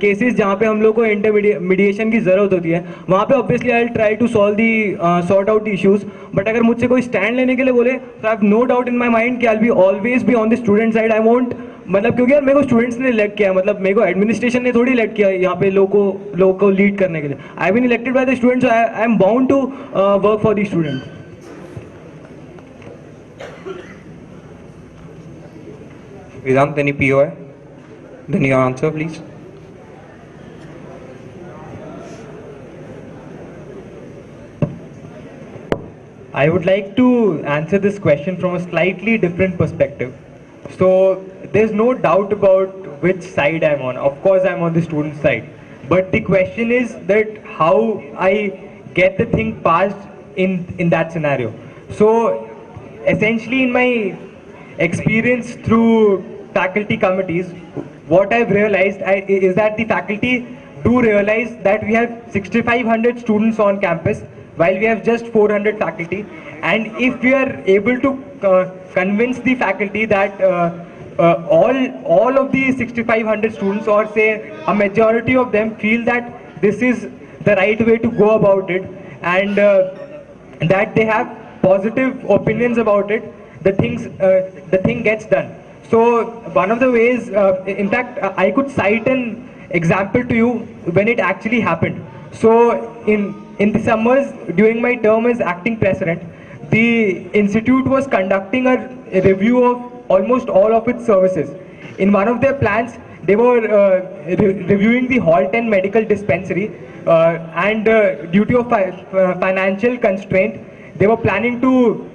cases जहाँ पे हम लोग को intermediation की ज़रूरत होती है, वहाँ पे obviously I'll try to sort out the issues. But अगर मुझसे कोई stand लेने के लिए बोले, तो I have no doubt in my mind कि I'll be always be on the student side. I won't, मतलब क्योंकि यार मेरे को स्टूडेंट्स ने इलेक्ट किया है, मतलब मेरे को एडमिनिस्ट्रेशन ने थोड़ी इलेक्ट किया यहाँ पे लोगों को लीड करने के लिए। I been elected by the students, I am bound to work for the students. Vedant, any POI? Then your answer, please. I would like to answer this question from a slightly different perspective. So there's no doubt about which side I'm on. Of course, I'm on the student side. But the question is that how I get the thing passed in that scenario. So essentially, in my experience through faculty committees, what I've realized is that the faculty do realize that we have 6,500 students on campus while we have just 400 faculty, and if we are able to convince the faculty that all of the 6,500 students, or say a majority of them, feel that this is the right way to go about it, and that they have positive opinions about it, the thing gets done. So one of the ways, in fact, I could cite an example to you when it actually happened. So in the summers during my term as acting president, the institute was conducting a review of almost all of its services. In one of their plans, they were reviewing the Hall 10 medical dispensary, and due to a financial constraint, they were planning to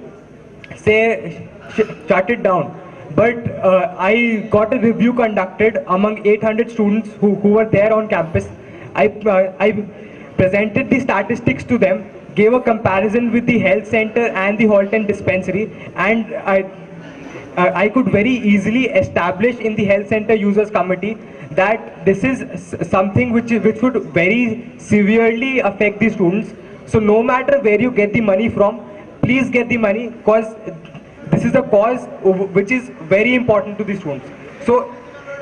say shut it down. But I got a review conducted among 800 students who were there on campus. I presented the statistics to them, gave a comparison with the health center and the Hall 10 dispensary, and I could very easily establish in the health center users committee that this is something which would very severely affect the students. So no matter where you get the money from, please get the money, because this is a cause which is very important to the students. So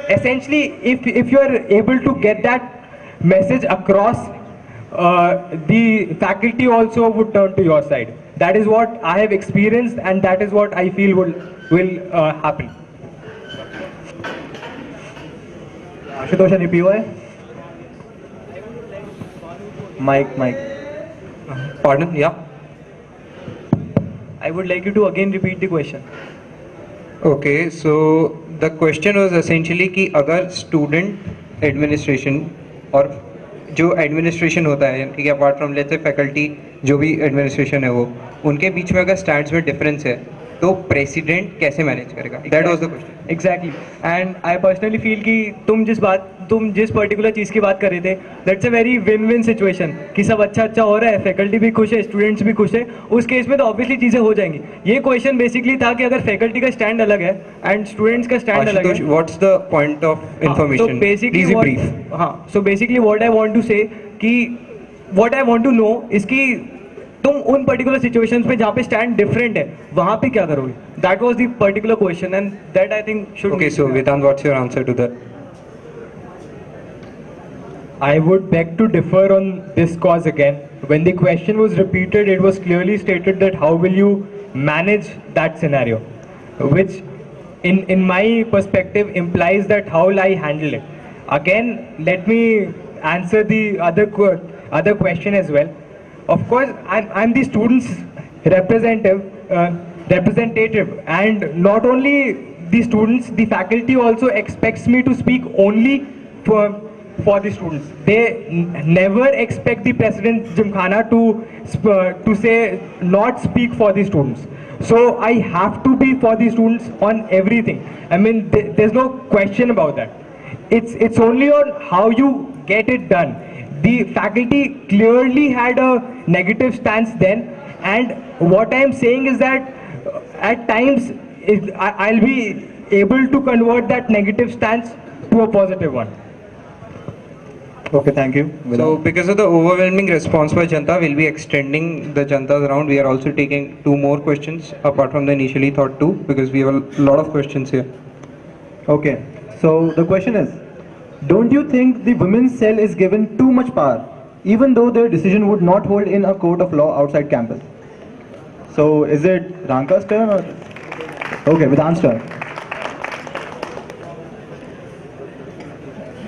essentially, if you are able to get that message across, the faculty also would turn to your side. That is what I have experienced, and that is what I feel will happen. Ashutosh, any POI? Mike. Pardon? Yeah. I would like you to again repeat the question. Okay, so the question was essentially कि अगर student administration और जो administration होता है, ठीक है, apart from let's say faculty, जो भी administration है वो, उनके बीच में अगर stands में difference है, तो president कैसे manage करेगा? That was the question. Exactly. And I personally feel कि तुम जिस पर्टिकुलर चीज़ की बात कर रहे थे, that's a very win win situation, कि सब अच्छा हो रहा है, फैकल्टी भी खुश है, स्टूडेंट्स भी खुश है, उस केस में तो ऑब्वियसली चीज़ें हो जाएंगी. ये क्वेश्चन बेसिकली था कि अगर फैकल्टी का स्टैंड अलग है एंड स्टूडेंट्स का स्टैंड अलग है. What's the point of information? Please be brief. हाँ, so basically what I want to say कि what I want to know is कि तुम उन पर्टिकुलर सिचुएशंस पे जहाँ पे स्टैंड डिफरेंट है, वहाँ पे क्या करोगे? That was the particular question, and that I think should. Okay, so Vedant, what's your answer to that? I would beg to differ on this cause again. When the question was repeated, it was clearly stated that how will you manage that scenario, which in my perspective implies that how will I handle it. Again, let me answer the other question as well. Of course, I'm the students' representative, and not only the students, the faculty also expects me to speak only for the students. They never expect the President Gymkhana to say not speak for the students. So I have to be for the students on everything. I mean, there's no question about that. It's only on how you get it done. The faculty clearly had a negative stance then, and what I am saying is that at times I'll be able to convert that negative stance to a positive one. Okay, thank you. So because of the overwhelming response by Janta, we'll be extending the Janta's round. We are also taking 2 more questions apart from the initially thought 2, because we have a lot of questions here. Okay, so the question is, don't you think the women's cell is given too much power, even though their decision would not hold in a court of law outside campus? So is it Ranka's turn or? Okay, Vedant's turn.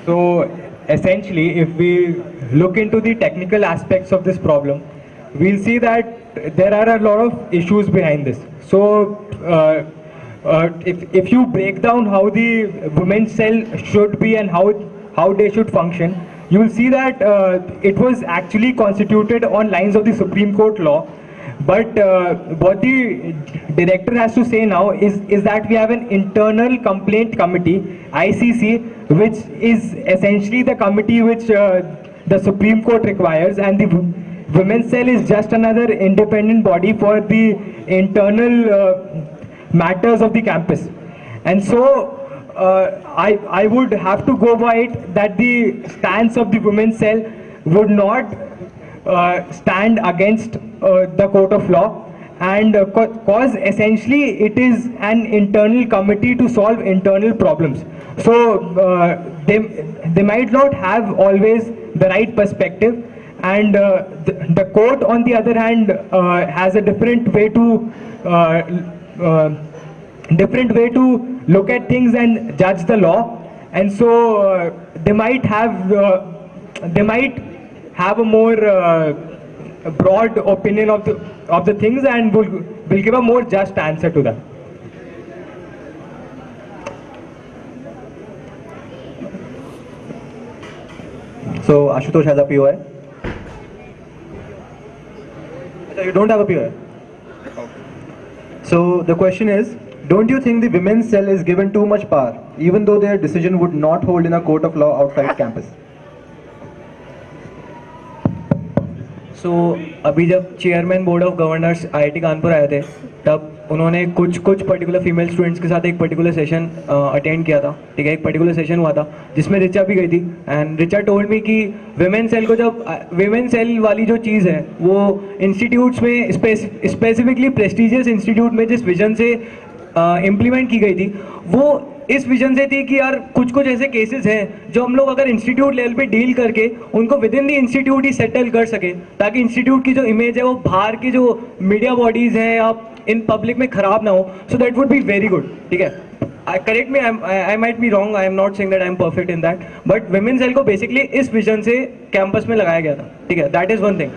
So essentially, if we look into the technical aspects of this problem, we'll see that there are a lot of issues behind this. So if you break down how the women's cell should be and how they should function, you will see that it was actually constituted on lines of the Supreme Court law, But what the director has to say now is that we have an internal complaint committee, ICC, which is essentially the committee which the Supreme Court requires, and the Women's Cell is just another independent body for the internal matters of the campus. And so I would have to go by it that the stance of the Women's Cell would not stand against the court of law, and cause essentially it is an internal committee to solve internal problems. So they might not have always the right perspective, and the court on the other hand has a different way to look at things and judge the law. And so they might have a more broad opinion of the things, and will give a more just answer to that. So Ashutosh has a POI. So you don't have a POI. So the question is, don't you think the Women's Cell is given too much power, even though their decision would not hold in a court of law outside campus? सो अभी जब chairman board of governors IIT Kanpur आए थे, तब उन्होंने कुछ particular female students के साथ एक पर्टिकुलर सेशन अटेंड किया था, ठीक है, एक पर्टिकुलर सेशन हुआ था जिसमें रिचा भी गई थी. एंड रिचा टोल्ड मी कि विमेन सेल को जब विमेन सेल वाली जो चीज़ है वो इंस्टीट्यूट्स में स्पेसिफिकली प्रेस्टिजियस इंस्टीट्यूट में जिस विजन से इम्प्लीमेंट की गई थी, वो इस विजन से थी कि यार कुछ ऐसे केसेस हैं जो हम लोग अगर इंस्टीट्यूट लेवल पे डील करके उनको with in the institute he settle कर सके, ताकि इंस्टीट्यूट की जो इमेज है वो बाहर की जो मीडिया बॉडीज हैं या इन पब्लिक में खराब ना हो. So that would be very good. ठीक है, correct me, I might be wrong, I am not saying that I am perfect in that, but women cell को बेसिकली इस विजन से कैंपस में लगाया गया था. ठीक है, that is one thing.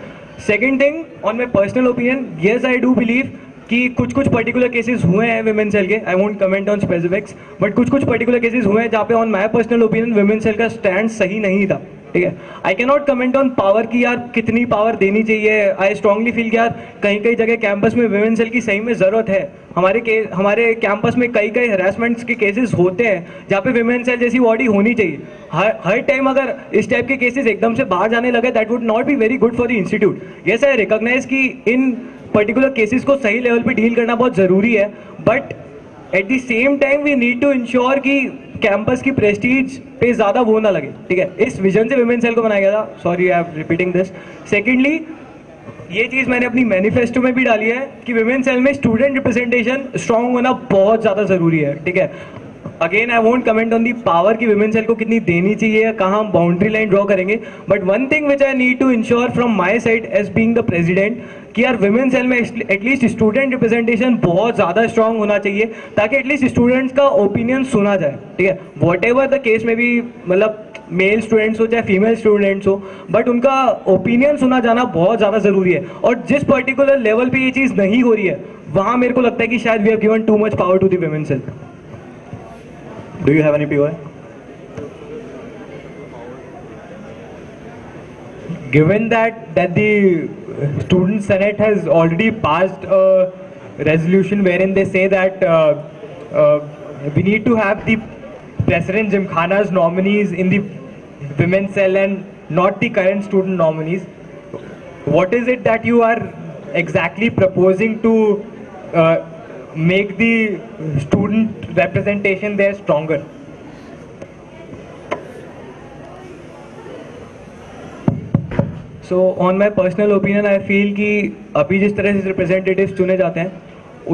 Second thing, on my personal opinion, yes I do believe कि कुछ पर्टिकुलर केसेस हुए हैं विमेन सेल के. I won't comment on specifics, but कुछ पर्टिकुलर केसेस हुए हैं जहाँ पे on my personal opinion women cell का स्टैंड सही नहीं था. ठीक है, I can not comment on power की यार कितनी पावर देनी चाहिए. आई स्ट्रांगली फील कि यार कहीं जगह कैंपस में विमेन सेल की सही में ज़रूरत है. हमारे कैंपस में कई हैरेसमेंट्स के केसेस होते हैं जहाँ पे विमेन सेल जैसी बॉडी होनी चाहिए. हर टाइम अगर इस टाइप के केसेस एकदम से बाहर जाने लगे, that would not be very good for the institute. Yes, I recognize कि इन पर्टिकुलर केसेस को सही लेवल पे डील करना बहुत ज़रूरी है, but at the same time we need to ensure कि कैंपस की प्रेस्टीज पे ज़्यादा वो ना लगे. ठीक है, इस विजन से विमेन सेल को बनाया गया था. Sorry I am repeating this. Secondly, ये चीज़ मैंने अपनी मैनिफेस्टो में भी डाली है कि विमेन सेल में स्टूडेंट रिप्रेजेंटेशन स्ट्रांग होना बहुत ज़्यादा ज़रूरी है. ठीक है, again I won't comment on the power की विमेन सेल को कितनी देनी चाहिए, कहाँ हम बाउंड्री लाइन ड्रॉ करेंगे, but one thing which I need to ensure from my side as being the president कि यार विमेन सेल में एटलीस्ट स्टूडेंट रिप्रेजेंटेशन बहुत ज़्यादा स्ट्रांग होना चाहिए, ताकि एटलीस्ट स्टूडेंट्स का ओपिनियन सुना जाए. ठीक है, वॉट एवर द केस में भी, मतलब मेल स्टूडेंट्स हो चाहे फीमेल स्टूडेंट्स हो, बट उनका ओपिनियन सुना जाना बहुत ज़्यादा ज़रूरी है. और जिस पर्टिकुलर लेवल पे ये चीज़ नहीं हो रही है, वहाँ मेरे को लगता है कि शायद we have given too much power to the women cell. Do you have any POI? Given that the student senate has already passed a resolution wherein they say that we need to have the President Gymkhana's nominees in the women's cell and not the current student nominees, what is it that you are exactly proposing to make the student representation there stronger? So on my personal opinion, I feel कि अभी जिस तरह से representatives चुने जाते हैं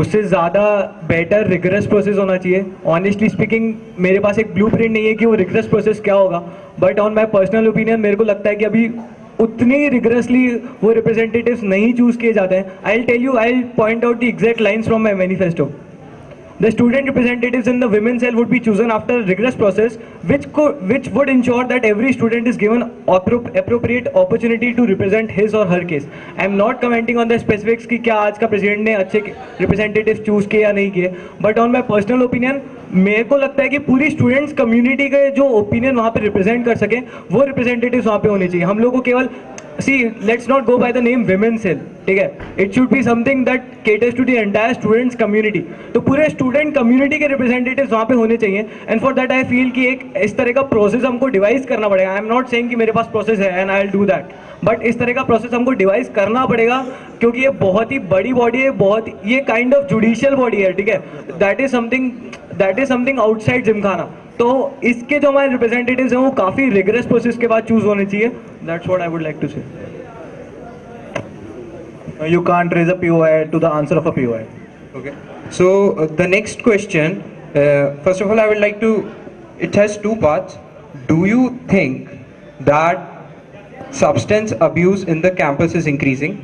उससे ज़्यादा बेटर रिगरस प्रोसेस होना चाहिए. ऑनेस्टली स्पीकिंग, मेरे पास एक ब्लूप्रिंट नहीं है कि वो रिगरस प्रोसेस क्या होगा, but on my personal opinion मेरे को लगता है कि अभी उतनी रिगरसली वो रिप्रेजेंटेटिव्स नहीं चूज़ किए जाते हैं. I will tell you, I will point out the exact lines from my manifesto. The student representatives in the women's cell would be chosen after a rigorous process, which would ensure that every student is given appropriate opportunity to represent his or her case. I am not commenting on the specifics कि क्या आज का president ने अच्छे representatives choose किए या नहीं किए, but on my personal opinion, मेरे को लगता है कि पूरी स्टूडेंट्स कम्युनिटी के जो ओपिनियन वहाँ पे रिप्रेजेंट कर सके, वो रिप्रेजेंटेटिव्स वहाँ पे होने चाहिए. हम लोग को केवल let's not go by the name women's cell. ठीक है, it should be something that caters to the entire students community. तो पूरे स्टूडेंट कम्युनिटी के रिप्रेजेंटेटिव्स वहाँ पे होने चाहिए, and for that I feel कि एक इस तरह का प्रोसेस हमको डिवाइस करना पड़ेगा। आई एम नॉट सेइंग कि मेरे पास प्रोसेस है and I will do that, but इस तरह का प्रोसेस हमको डिवाइस करना पड़ेगा, क्योंकि ये बहुत ही बड़ी बॉडी है, बहुत ये काइंड ऑफ जुडिशियल बॉडी है, ठीक है। That is something outside Gymkhana. तो इसके जो हमारे रिप्रेजेंटेटिव्स हैं वो काफ़ी रिगरस प्रोसेस के बाद चूज होने चाहिए। That's what I would like to say. You can't raise a POI to the answer of a POI. Okay. So the next question, first of all, I would like to. It has two parts. Do you think that substance abuse in the campus is increasing?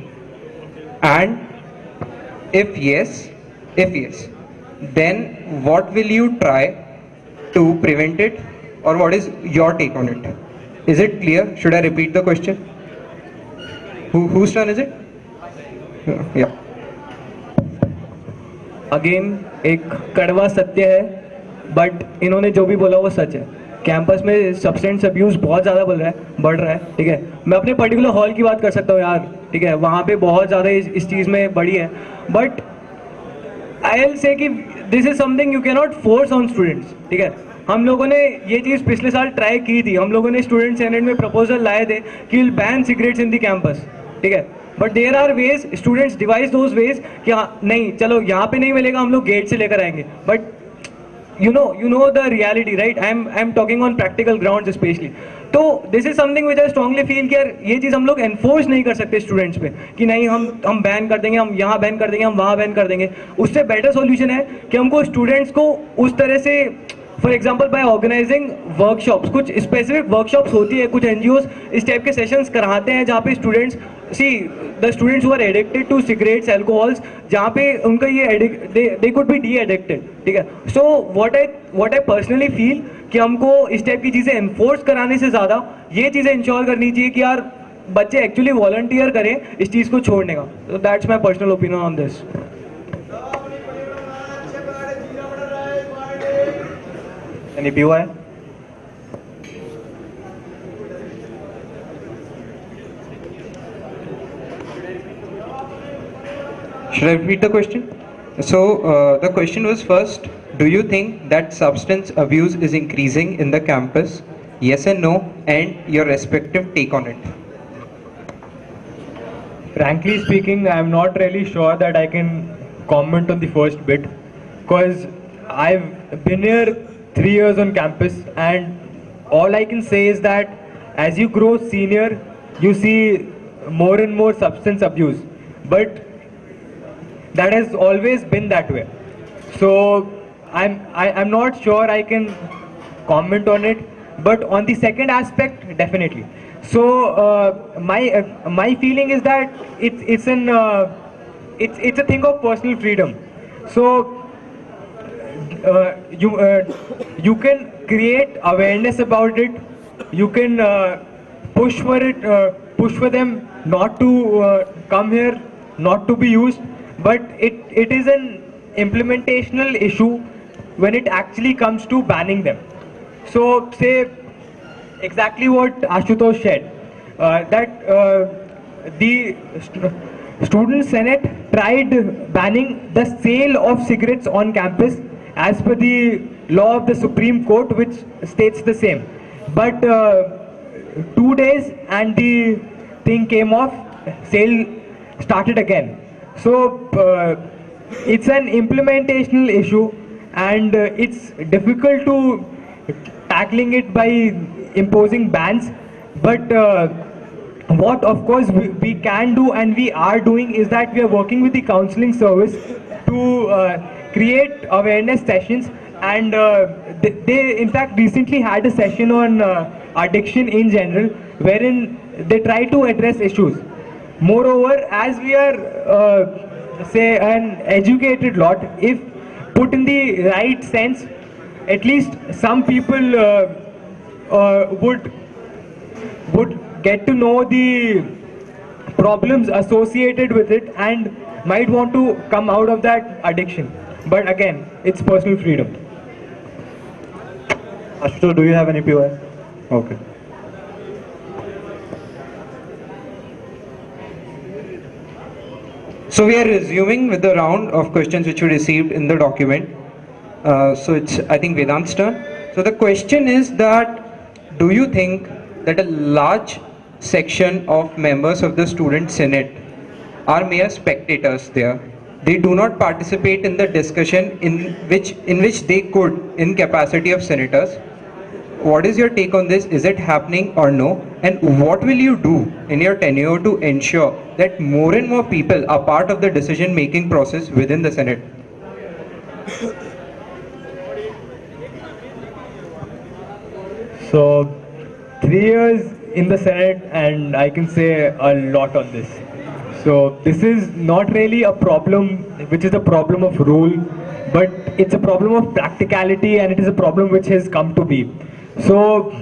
And if yes, then what will you try to prevent it, or what is your take on it? Is it clear? Should I repeat the question? Whose turn is it? Yeah. Again एक कड़वा सत्य है, but इन्होंने जो भी बोला वो सच है। कैंपस में सब्सटेंस अब्यूज बहुत ज़्यादा बढ़ रहा है, ठीक है। मैं अपने पर्टिकुलर हॉल की बात कर सकता हूँ यार, ठीक है, वहाँ पे बहुत ज़्यादा इस चीज़ में बढ़ी है, बट आई विल से कि this is something you can not force on students, ठीक है। हम लोगों ने ये चीज़ पिछले साल ट्राई की थी, हम लोगों ने स्टूडेंट सेनेट में प्रपोजल लाए थे कि will ban cigarettes in the campus, ठीक है। But there are ways, students devise those ways कि हाँ नहीं चलो यहाँ पे नहीं मिलेगा, हम लोग गेट से लेकर आएंगे, but you know the reality, right? I'm talking on practical grounds especially. तो this is something which I strongly feel कि यार ये चीज़ हम लोग enforce नहीं कर सकते स्टूडेंट्स पे कि नहीं हम बैन कर देंगे, हम यहाँ बैन कर देंगे, हम वहाँ बैन कर देंगे। उससे बेटर सॉल्यूशन है कि हमको स्टूडेंट्स को उस तरह से, for example by organizing workshops, कुछ स्पेसिफिक वर्कशॉप्स होती है, कुछ एनजीओज इस टाइप के सेशंस कराते हैं जहाँ पे students the students who are addicted to cigarettes alcohols, जहाँ पे उनका ये they could be de addicted, ठीक है। So what I personally feel कि हमको इस टाइप की चीज़ें एनफोर्स कराने से ज़्यादा ये चीज़ें इंश्योर करनी चाहिए कि यार बच्चे एक्चुअली वॉलंटियर करें इस चीज़ को छोड़ने का। तो that's my personal opinion on this. Any POI? Should I repeat the question? So the question was first, do you think that substance abuse is increasing in the campus? Yes and no, and your respective take on it. Frankly speaking, I'm not really sure that I can comment on the first bit, because I've been here 3 years on campus, and all I can say is that as you grow senior, you see more and more substance abuse, but that has always been that way. So I'm not sure I can comment on it, but on the second aspect, definitely. So my feeling is that it's a thing of personal freedom. So you can create awareness about it. You can push for them not to come here, not to be used. But it is an implementational issue when it actually comes to banning them. So say exactly what Ashutosh said, that the student senate tried banning the sale of cigarettes on campus as per the law of the Supreme Court, which states the same. But 2 days and the thing came off, sale started again. So it's an implementational issue, and it's difficult to tackling it by imposing bans. But what of course we can do and we are doing is that we are working with the counseling service to create awareness sessions, and they in fact recently had a session on addiction in general, wherein they try to address issues. Moreover, as we are say an educated lot, if put in the right sense, at least some people would get to know the problems associated with it and might want to come out of that addiction. But again, it's personal freedom. Ashutosh, do you have any POI? Okay. So we are resuming with the round of questions which we received in the document. So it's, I think, Vedant's turn. So the question is that, do you think that a large section of members of the student senate are mere spectators there? They do not participate in the discussion in which they could in capacity of senators. What is your take on this? Is it happening or no? And what will you do in your tenure to ensure that more and more people are part of the decision making process within the Senate? So, 3 years in the Senate, and I can say a lot on this. So, this is not really a problem which is a problem of rule, but it's a problem of practicality, and it is a problem which has come to be. So,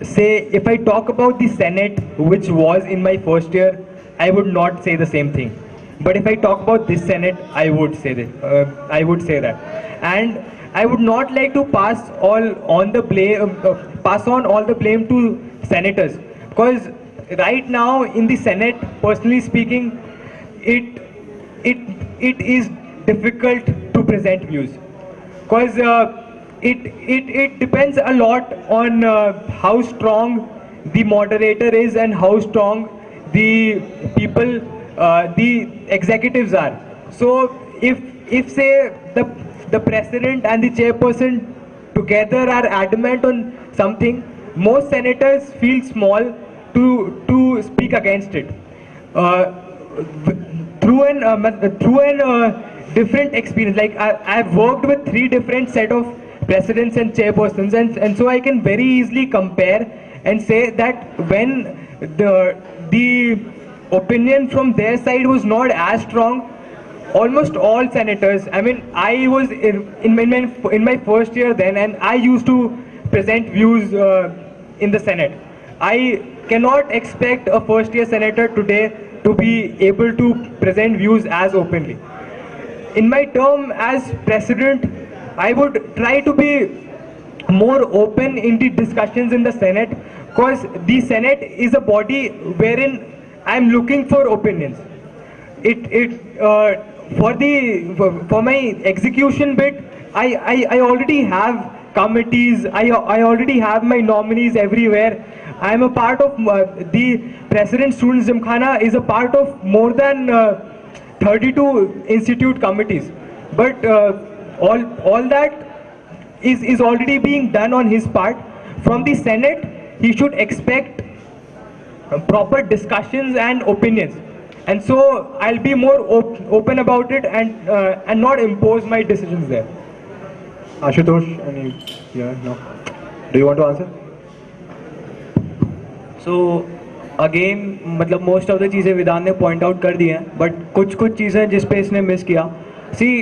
say if I talk about the Senate, which was in my first year, I would not say the same thing. But if I talk about this Senate, I would say that. And I would not like to pass all on the blame, pass on all the blame to senators, because right now in the Senate, personally speaking, it is difficult to present views, because it depends a lot on how strong the moderator is and how strong the people, the executives are. So if say the president and the chairperson together are adamant on something, most senators feel small to speak against it. Through an different experience, like I've worked with 3 different set of presidents and chairpersons, and so I can very easily compare and say that when the opinion from their side was not as strong, almost all senators, I mean, I was in my first year then, and I used to present views in the Senate. I cannot expect a first year senator today to be able to present views as openly. In my term as president, I would try to be more open in the discussions in the Senate, because the Senate is a body wherein I'm looking for opinions. For my execution bit, I already have committees, I already have my nominees everywhere. I am a part of the President Student Gymkhana is a part of more than 32 institute committees. But all that is already being done on his part. From the Senate, he should expect proper discussions and opinions. And so I'll be more open about it and not impose my decisions there. Ashutosh, no. Do you want to answer? So again मतलब most of the चीज़ें विधान ने point out कर दी हैं, but कुछ चीज़ें जिस पे इसने मिस किया. सी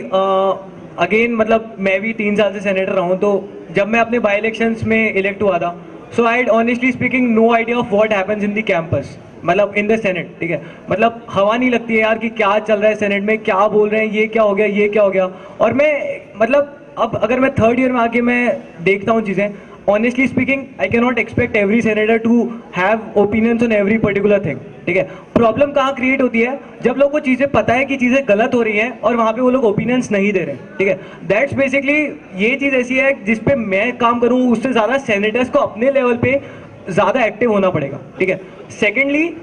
अगेन मतलब मैं भी 3 साल से सेनेटर रहा हूँ, तो जब मैं अपने बाई इलेक्शंस में इलेक्ट हुआ था, so I had honestly speaking no idea of what happens in the campus, मतलब इन द सेनेट. ठीक है, मतलब हवा नहीं लगती है यार कि क्या चल रहा है सेनेट में, क्या बोल रहे हैं, ये क्या हो गया, ये क्या हो गया. और मैं मतलब अब अगर मैं 3rd ईयर में आके मैं देखता हूँ चीज़ें, honestly speaking, I cannot expect every senator to have opinions on every particular thing. ठीक है, प्रॉब्लम कहाँ क्रिएट होती है, जब लोगों को चीज़ें पता है कि चीज़ें गलत हो रही हैं और वहाँ पे वो लोग ओपिनियंस नहीं दे रहे हैं. ठीक है, दैट्स बेसिकली ये चीज़ ऐसी है जिस पे मैं काम करूँ, उससे ज़्यादा सेनेटर्स को अपने लेवल पे ज़्यादा एक्टिव होना पड़ेगा. ठीक है, सेकेंडली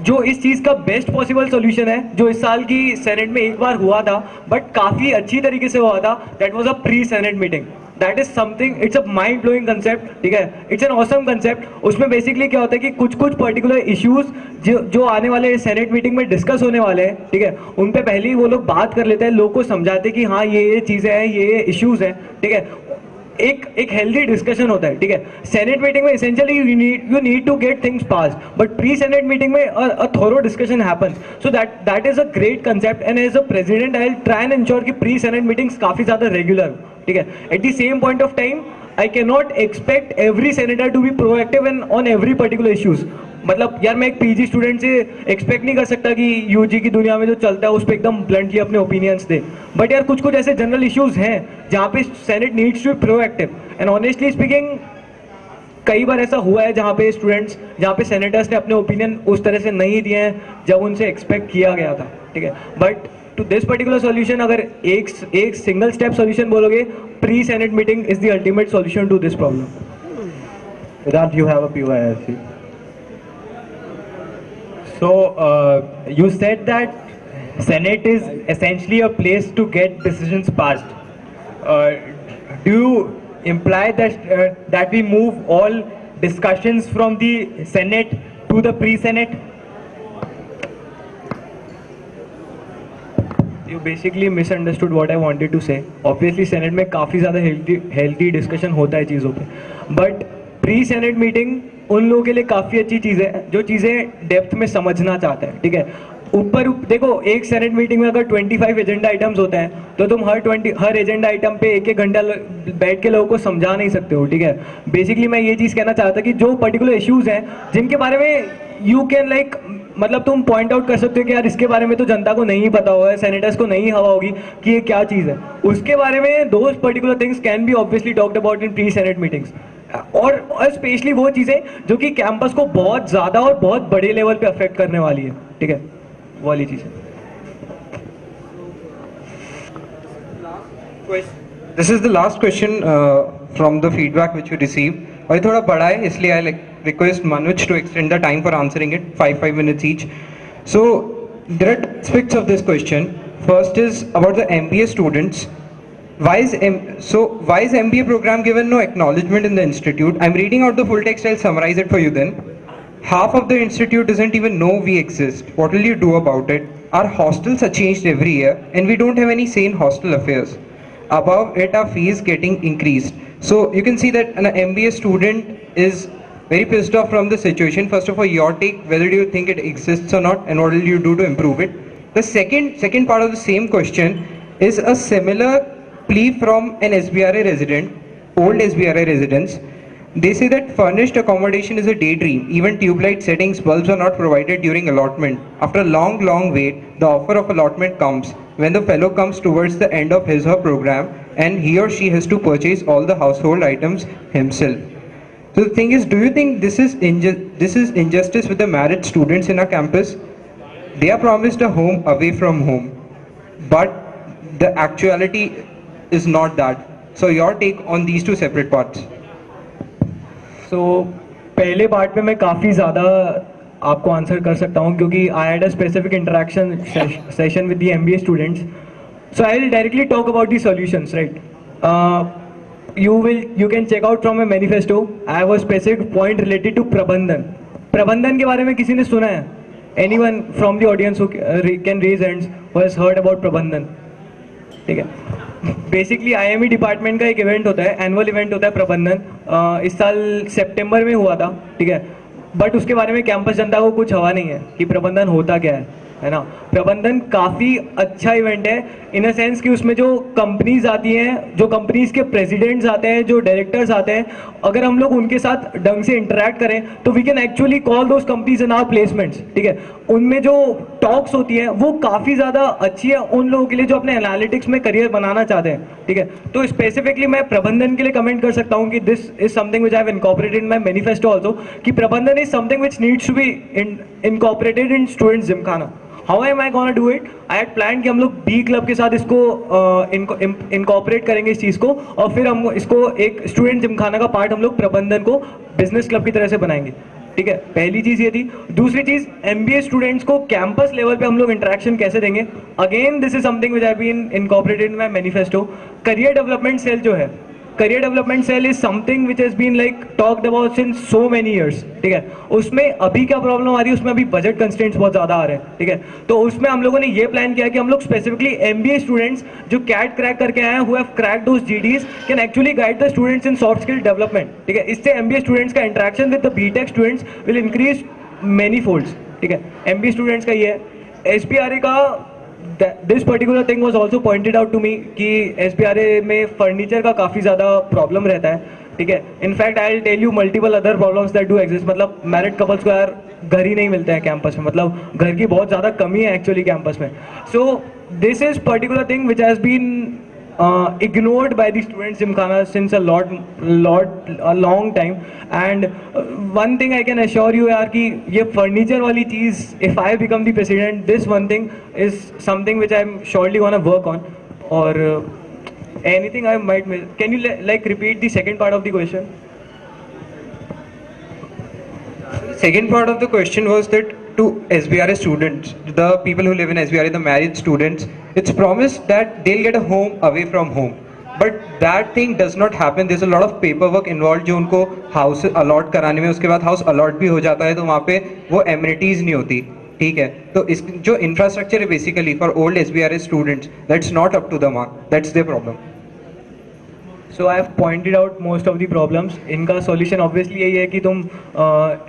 जो इस चीज़ का बेस्ट पॉसिबल सोल्यूशन है, जो इस साल की सेनेट में एक बार हुआ था बट काफ़ी अच्छी तरीके से हुआ था, that was a pre senate meeting. That is something, it's a mind blowing concept. ठीक है, इट्स एन ऑसम कंसेप्ट. उसमें बेसिकली क्या होता है कि कुछ पर्टिकुलर इश्यूज जो आने वाले सेनेट मीटिंग में डिस्कस होने वाले हैं, ठीक है, उन पे पहले ही वो लोग बात कर लेते हैं, लोग को समझाते हैं कि हाँ ये चीज़ें हैं, ये इश्यूज हैं. ठीक है, एक हेल्दी डिस्कशन होता है. ठीक है, सेनेट मीटिंग में essentially you need to get things pass, but pre senate meeting में a thorough discussion happens. So that is a great concept, and as a president I will try and ensure कि pre senate meetings काफ़ी ज़्यादा regular. ठीक है, at the same point of time I can not expect every senator to be proactive and on every particular issues. मतलब यार मैं एक PG student से एक्सपेक्ट नहीं कर सकता कि यूजी की दुनिया में जो चलता है उस पर एकदम ब्लंटली अपने ओपिनियंस दे, बट यार कुछ ऐसे जनरल इश्यूज हैं जहाँ पे senate needs to be proactive. And honestly speaking कई बार ऐसा हुआ है जहाँ पे सेनेटर्स ने अपने ओपिनियन उस तरह से नहीं दिए हैं जब उनसे एक्सपेक्ट किया गया था, ठीक है. But to this particular solution, अगर एक सिंगल स्टेप सॉल्यूशन बोलोगे, pre senate meeting is the ultimate solution to this problem. Vedant, you have a PYSC. So, you said that Senate is essentially a place to get decisions passed. Do you imply that we move all discussions from the Senate to the pre-Senate? You basically misunderstood what I wanted to say. Obviously, Senate में काफ़ी ज़्यादा healthy discussion होता है चीज़ों पे, but pre senate meeting उन लोगों के लिए काफ़ी अच्छी चीज़ है जो चीज़ें डेप्थ में समझना चाहते हैं, ठीक है. ऊपर देखो, एक सेनेट मीटिंग में अगर 25 एजेंडा आइटम्स होते हैं तो तुम हर एजेंडा आइटम पे एक घंटा बैठ के लोगों को समझा नहीं सकते हो, ठीक है. बेसिकली मैं ये चीज़ कहना चाहता कि जो पर्टिकुलर इश्यूज हैं जिनके बारे में यू कैन मतलब तुम पॉइंट आउट कर सकते हो कि यार इसके बारे में तो जनता को नहीं पता होगा, सेनेटर्स को नहीं हवा होगी कि ये क्या चीज़ है, उसके बारे में those particular things can be obviously talked about in pre senate meetings. और स्पेशली वो चीज़ें जो कि कैंपस को बहुत ज़्यादा और बहुत बड़े लेवल पे अफेक्ट करने वाली है, ठीक है, वो वाली चीज़ें. This is the last question from the feedback which we received. और ये थोड़ा बड़ा है, इसलिए I request Manoj to extend the time for answering it, 5 minutes each. So there are aspects of this question. First is about the MBA students. Why is MBA program given no acknowledgement in the institute? I'm reading out the full text. I'll summarize it for you then. Half of the institute doesn't even know we exist. What will you do about it? Our hostels are changed every year, and we don't have any sane hostel affairs. Above it, our fees getting increased. So you can see that an MBA student is very pissed off from the situation. First of all, your take, whether do you think it exists or not, and what will you do to improve it? The second part of the same question is a similar plea from an SBRA resident, old SBRA residents. They say that furnished accommodation is a daydream. Even tube light settings, bulbs are not provided during allotment. After a long wait, the offer of allotment comes when the fellow comes towards the end of his or her program, and he or she has to purchase all the household items himself. So the thing is, do you think this is injustice with the married students in our campus? They are promised a home away from home, but the actuality is not that. So your take on these two separate parts. So पहले part पे मैं काफ़ी ज़्यादा आपको answer कर सकता हूँ क्योंकि I had a specific interaction session with the MBA students. So I will directly talk about the solutions, right? You can check out from my manifesto. I have a specific point related to प्रबंधन. प्रबंधन के बारे में किसी ने सुना है? Anyone from the audience who can raise hands who has heard about प्रबंधन? ठीक है. बेसिकली IME डिपार्टमेंट का एक इवेंट होता है, एनुअल इवेंट होता है प्रबंधन. इस साल सितंबर में हुआ था, ठीक है. बट उसके बारे में कैंपस जनता को कुछ हवा नहीं है कि प्रबंधन होता क्या है ना. प्रबंधन काफ़ी अच्छा इवेंट है इन अ सेंस कि उसमें जो कंपनीज आती हैं, जो कंपनीज के प्रेसिडेंट्स आते हैं, जो डायरेक्टर्स आते हैं, अगर हम लोग उनके साथ ढंग से इंटरेक्ट करें तो we can actually call those companies in our placements, ठीक है. उनमें जो टॉक्स होती हैं वो काफ़ी ज़्यादा अच्छी है उन लोगों के लिए जो अपने एनालिटिक्स में करियर बनाना चाहते हैं, ठीक है. तो स्पेसिफिकली मैं प्रबंधन के लिए कमेंट कर सकता हूँ कि this is something which I have incorporated in my manifesto also, कि प्रबंधन is something which needs to be incorporated in students gymkhana. How am I gonna do it? I had plan कि हम लोग be club के साथ इसको incorporate करेंगे इस चीज़ को, और फिर हम इसको एक स्टूडेंट जिमखाना का पार्ट हम लोग प्रबंधन को बिजनेस क्लब की तरह से बनाएंगे, ठीक है. पहली चीज़ ये थी. दूसरी चीज़, MBA स्टूडेंट्स को कैंपस लेवल पे हम लोग इंटरेक्शन कैसे देंगे? Again this is something which I been incorporated in my manifesto. Career development cell जो है, career development cell is something which has been like talked about since so many years, ठीक है. उसमें अभी क्या प्रॉब्लम आ रही है? उसमें अभी बजट कंस्ट्रेंट्स बहुत ज़्यादा आ रहे हैं, ठीक है. तो उसमें हम लोगों ने ये प्लान किया कि हम लोग स्पेसिफिकली MBA स्टूडेंट्स जो कैट क्रैक करके आए हैं, who have cracked those GDs, can actually guide the students in soft skill development, ठीक है. इससे MBA स्टूडेंट्स का interaction with the BTech students will increase many folds, ठीक है. MBA स्टूडेंट्स का ये है. SBRA का this particular thing was also pointed out to me कि SBRA में फर्नीचर का काफ़ी ज़्यादा प्रॉब्लम रहता है, ठीक है. In fact I will tell you multiple other problems that do exist. मतलब मैरिड कपल्स को यार घर ही नहीं मिलते हैं कैंपस में, मतलब घर की बहुत ज़्यादा कमी है एक्चुअली कैंपस में. So this is particular thing which has been ignored by the students Gymkhana since a long time. And one thing I can assure you यार कि ये furniture वाली चीज़, if I become the president, this one thing is something which I'm surely gonna work on. Or anything I might miss. Can you like repeat the second part of the question? Second part of the question was that to SBRA students, the people who live in SBRA, the married students, it's promised that they'll get a home away from home. But that thing does not happen. There's a lot of paperwork involved जो उनको house allot कराने में, उसके बाद house allot भी हो जाता है, तो वहाँ पे वो amenities नहीं होती. ठीक है, तो इस जो infrastructure है basically for old SBRA students, that's not up to the mark. That's their problem. So I have pointed out most of the problems. इनका solution obviously यही है कि तुम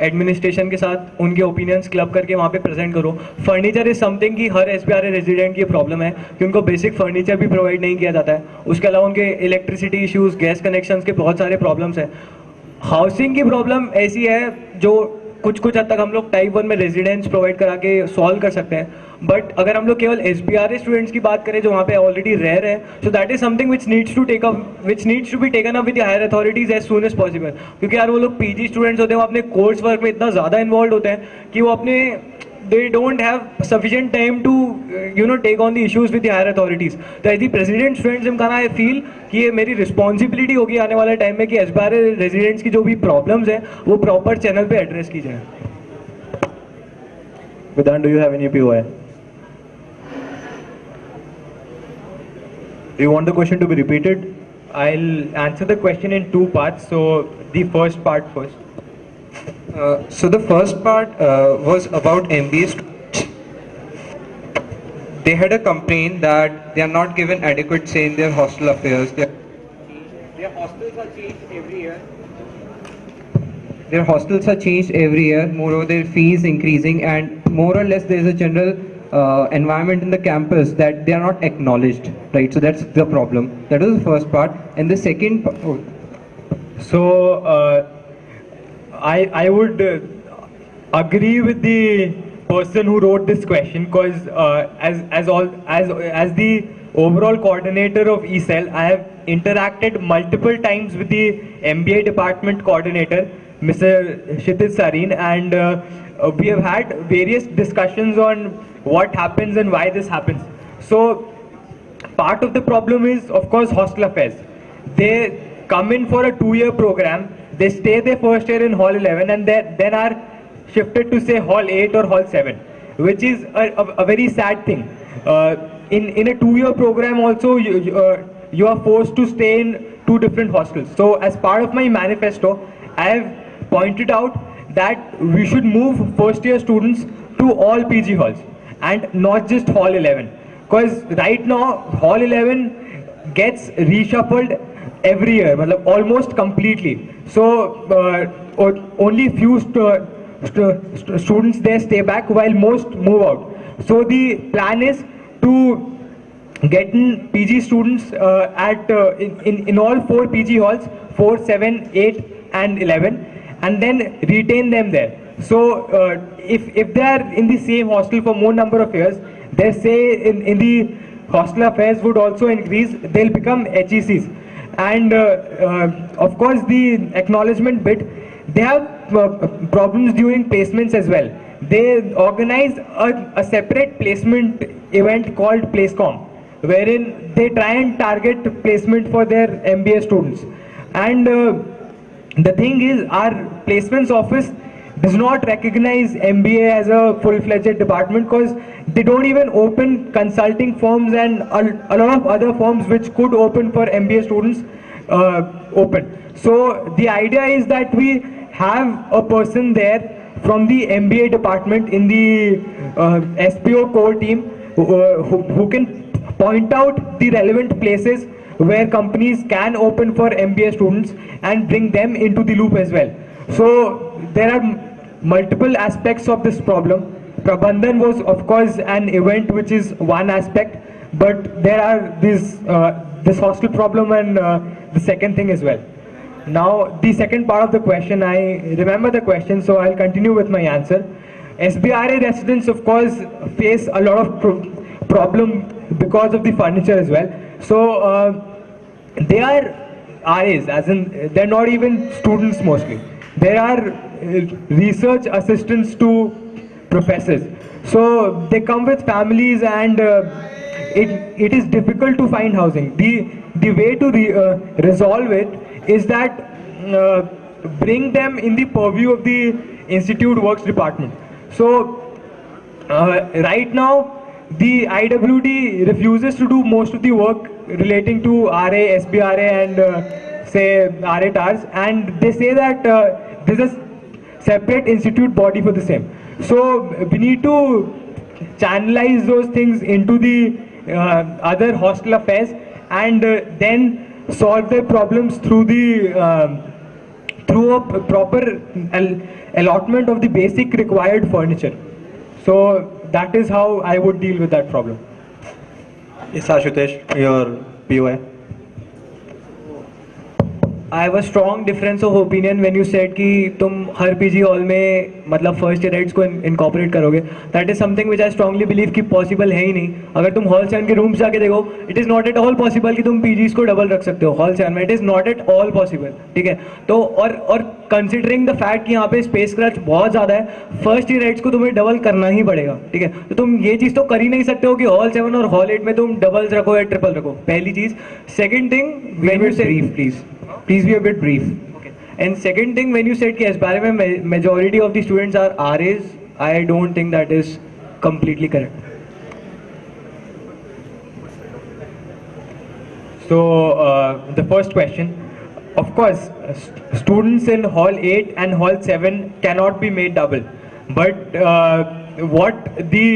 administration के साथ उनके opinions club करके वहाँ पे present करो. Furniture is something कि हर SBRA resident की problem है कि उनको basic furniture भी provide नहीं किया जाता है. उसके अलावा उनके electricity issues, gas connections के बहुत सारे problems हैं. Housing की problem ऐसी है जो कुछ हद तक हम लोग टाइप 1 में रेजिडेंस प्रोवाइड करा के सॉल्व कर सकते हैं. बट अगर हम लोग केवल SBRA स्टूडेंट्स की बात करें जो वहाँ पे ऑलरेडी रह रहे हैं, so that is something which needs to be taken up with the higher authorities as soon as possible. क्योंकि यार वो लोग PG स्टूडेंट्स होते हैं, वो अपने कोर्स वर्क में इतना ज़्यादा इन्वॉल्व होते हैं कि वो अपने they don't have sufficient time to take on the issues with the higher authorities. तो as the president students Gymkhana, I feel कि ये मेरी responsibility होगी आने वाले टाइम में कि SBRA residents की जो भी problems हैं वो proper channel पे address की जाए. Vedant, do you have any POI? Do you want the question to be repeated? I'll answer the question in two parts. So the first part first. So the first part was about MBA students. They had a complaint that they are not given adequate say in their hostel affairs. Their hostels are changed every year. Their hostels are changed every year. Moreover, their fees increasing, and more or less there is a general environment in the campus that they are not acknowledged. Right. So that's the problem. That was the first part, and the second. So. I would agree with the person who wrote this question because as the overall coordinator of ECEL, I have interacted multiple times with the MBA department coordinator, Mr. Kshitij Sareen, and we have had various discussions on what happens and why this happens. So part of the problem is, of course, hostel affairs. They come in for a 2-year program. They stay their first year in Hall 11 and then are shifted to say Hall 8 or Hall 7, which is a very sad thing. In a 2-year program also, you are forced to stay in 2 different hostels. So as part of my manifesto, I have pointed out that we should move first year students to all PG halls and not just Hall 11. Because right now, Hall 11 gets reshuffled every year, almost completely. So only few students there stay back while most move out. So the plan is to get in PG students in all 4 PG halls, 4, 7, 8 and 11, and then retain them there. So if they are in the same hostel for more number of years, their say in the hostel affairs would also increase. They'll become HECs. And of course the acknowledgement bit, they have problems during placements as well. They organize a separate placement event called PlaceCom, wherein they try and target placement for their MBA students. And the thing is, our placements office does not recognize MBA as a full-fledged department because they don't even open consulting firms and a lot of other firms which could open for MBA students open. So the idea is that we have a person there from the MBA department in the SPO core team who can point out the relevant places where companies can open for MBA students and bring them into the loop as well. So there are multiple aspects of this problem. Prabandhan was of course an event which is one aspect, but there are this hostel problem and the second thing as well. Now the second part of the question, I remember the question, so I'll continue with my answer. SBRA residents of course face a lot of problem because of the furniture as well. So they are RAs, as in they're not even students mostly. They are research assistants to professors. So they come with families, and it is difficult to find housing. The way to resolve it is that bring them in the purview of the Institute Works department. So right now, the IWD refuses to do most of the work relating to RA, SBRA, and say RA TARS, and they say that there's a separate institute body for the same. So we need to channelize those things into the other hostel affairs, and then solve their problems through the through a proper allotment of the basic required furniture. So that is how I would deal with that problem. Yes, Ashutosh, your POI. I have a strong difference of opinion when you said कि तुम हर PG hall में मतलब first year rights को incorporate करोगे. That is something which I strongly believe कि possible है ही नहीं. अगर तुम हॉल 7 के रूम्स जाके देखो, it is not at all possible कि तुम पीजीज को डबल रख सकते हो हॉल 7 में. It is not at all possible. ठीक है, तो और कंसिडरिंग द फैक्ट कि यहाँ पे स्पेस क्रच बहुत ज़्यादा है, फर्स्ट ईयर राइट्स को तुम्हें डबल करना ही पड़ेगा. ठीक है, तो तुम ये चीज़ तो कर ही नहीं सकते हो कि हॉल 7 और हॉल 8 में तुम डबल्स रखो या ट्रिपल रखो. पहली चीज़. सेकेंड थिंग, व्हेन यू से Please be a bit brief. Okay. And second thing, when you said कि SBRA में majority of the students are RAs, I don't think that is completely correct. So the first question, of course, students in Hall 8 and Hall 7 cannot be made double. But what the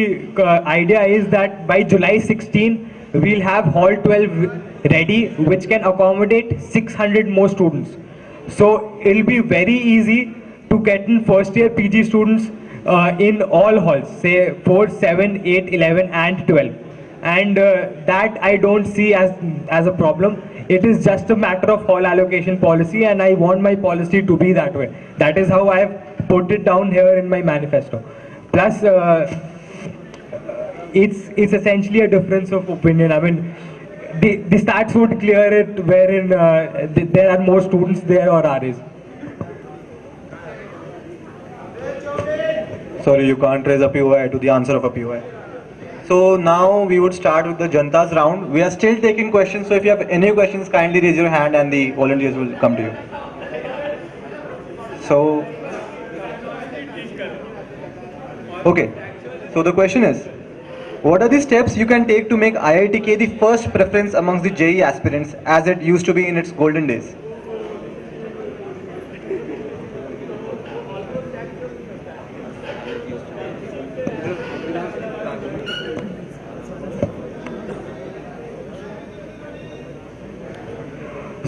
idea is that by July 16, we'll have Hall 12 ready, which can accommodate 600 more students. So it'll be very easy to get in first year PG students in all halls, say 4, 7, 8, 11 and 12. And that I don't see as a problem. It is just a matter of hall allocation policy, and I want my policy to be that way. That is how I have put it down here in my manifesto. Plus, it's essentially a difference of opinion. I mean, the stats would clear it, wherein there are more students there or RAs. Sorry, you can't raise a POI to the answer of a POI. So now we would start with the Janta's round. We are still taking questions, so if you have any questions, kindly raise your hand and the volunteers will come to you. So, okay. So the question is, what are the steps you can take to make IITK the first preference amongst the JEE aspirants as it used to be in its golden days?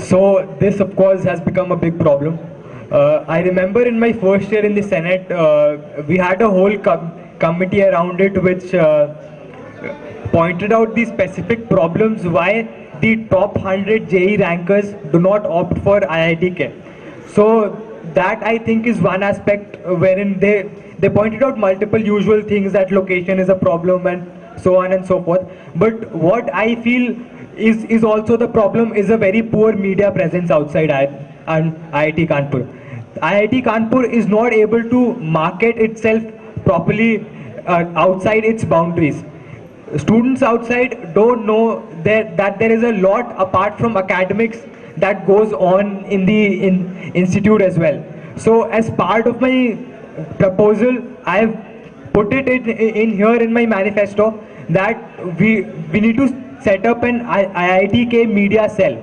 So this of course has become a big problem. I remember in my first year in the Senate, we had a whole committee around it which pointed out the specific problems why the top 100 JEE rankers do not opt for IITK. So that I think is one aspect wherein they pointed out multiple usual things, that location is a problem and so on and so forth. But what I feel is also the problem is a very poor media presence outside IIT Kanpur. IIT Kanpur is not able to market itself properly outside its boundaries. Students outside don't know that there is a lot apart from academics that goes on in the institute as well. So as part of my proposal, I have put it in here in my manifesto that we need to set up an IITK media cell.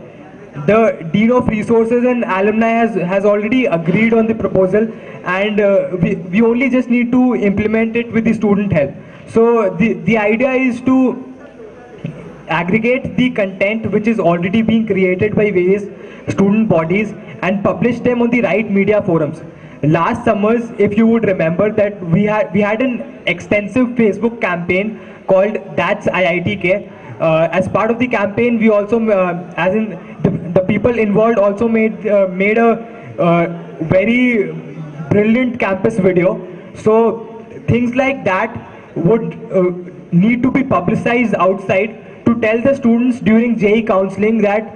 The Dean of Resources and Alumni has already agreed on the proposal, and we only just need to implement it with the student help. So the idea is to aggregate the content which is already being created by various student bodies and publish them on the right media forums. Last summers, if you would remember, that we had an extensive Facebook campaign called That's IITK. As part of the campaign, we also, as in the people involved, also made a very brilliant campus video. So things like that would need to be publicized outside, to tell the students during JEE counseling that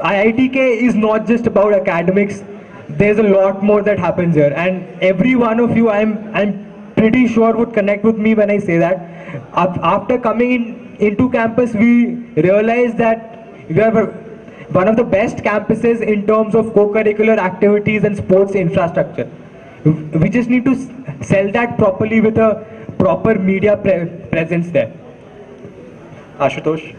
IITK is not just about academics. There's a lot more that happens here, and every one of you, I'm pretty sure, would connect with me when I say that. After coming into campus, we realized that we have one of the best campuses in terms of co-curricular activities and sports infrastructure. We just need to sell that properly with a proper media presence there. Ashutosh.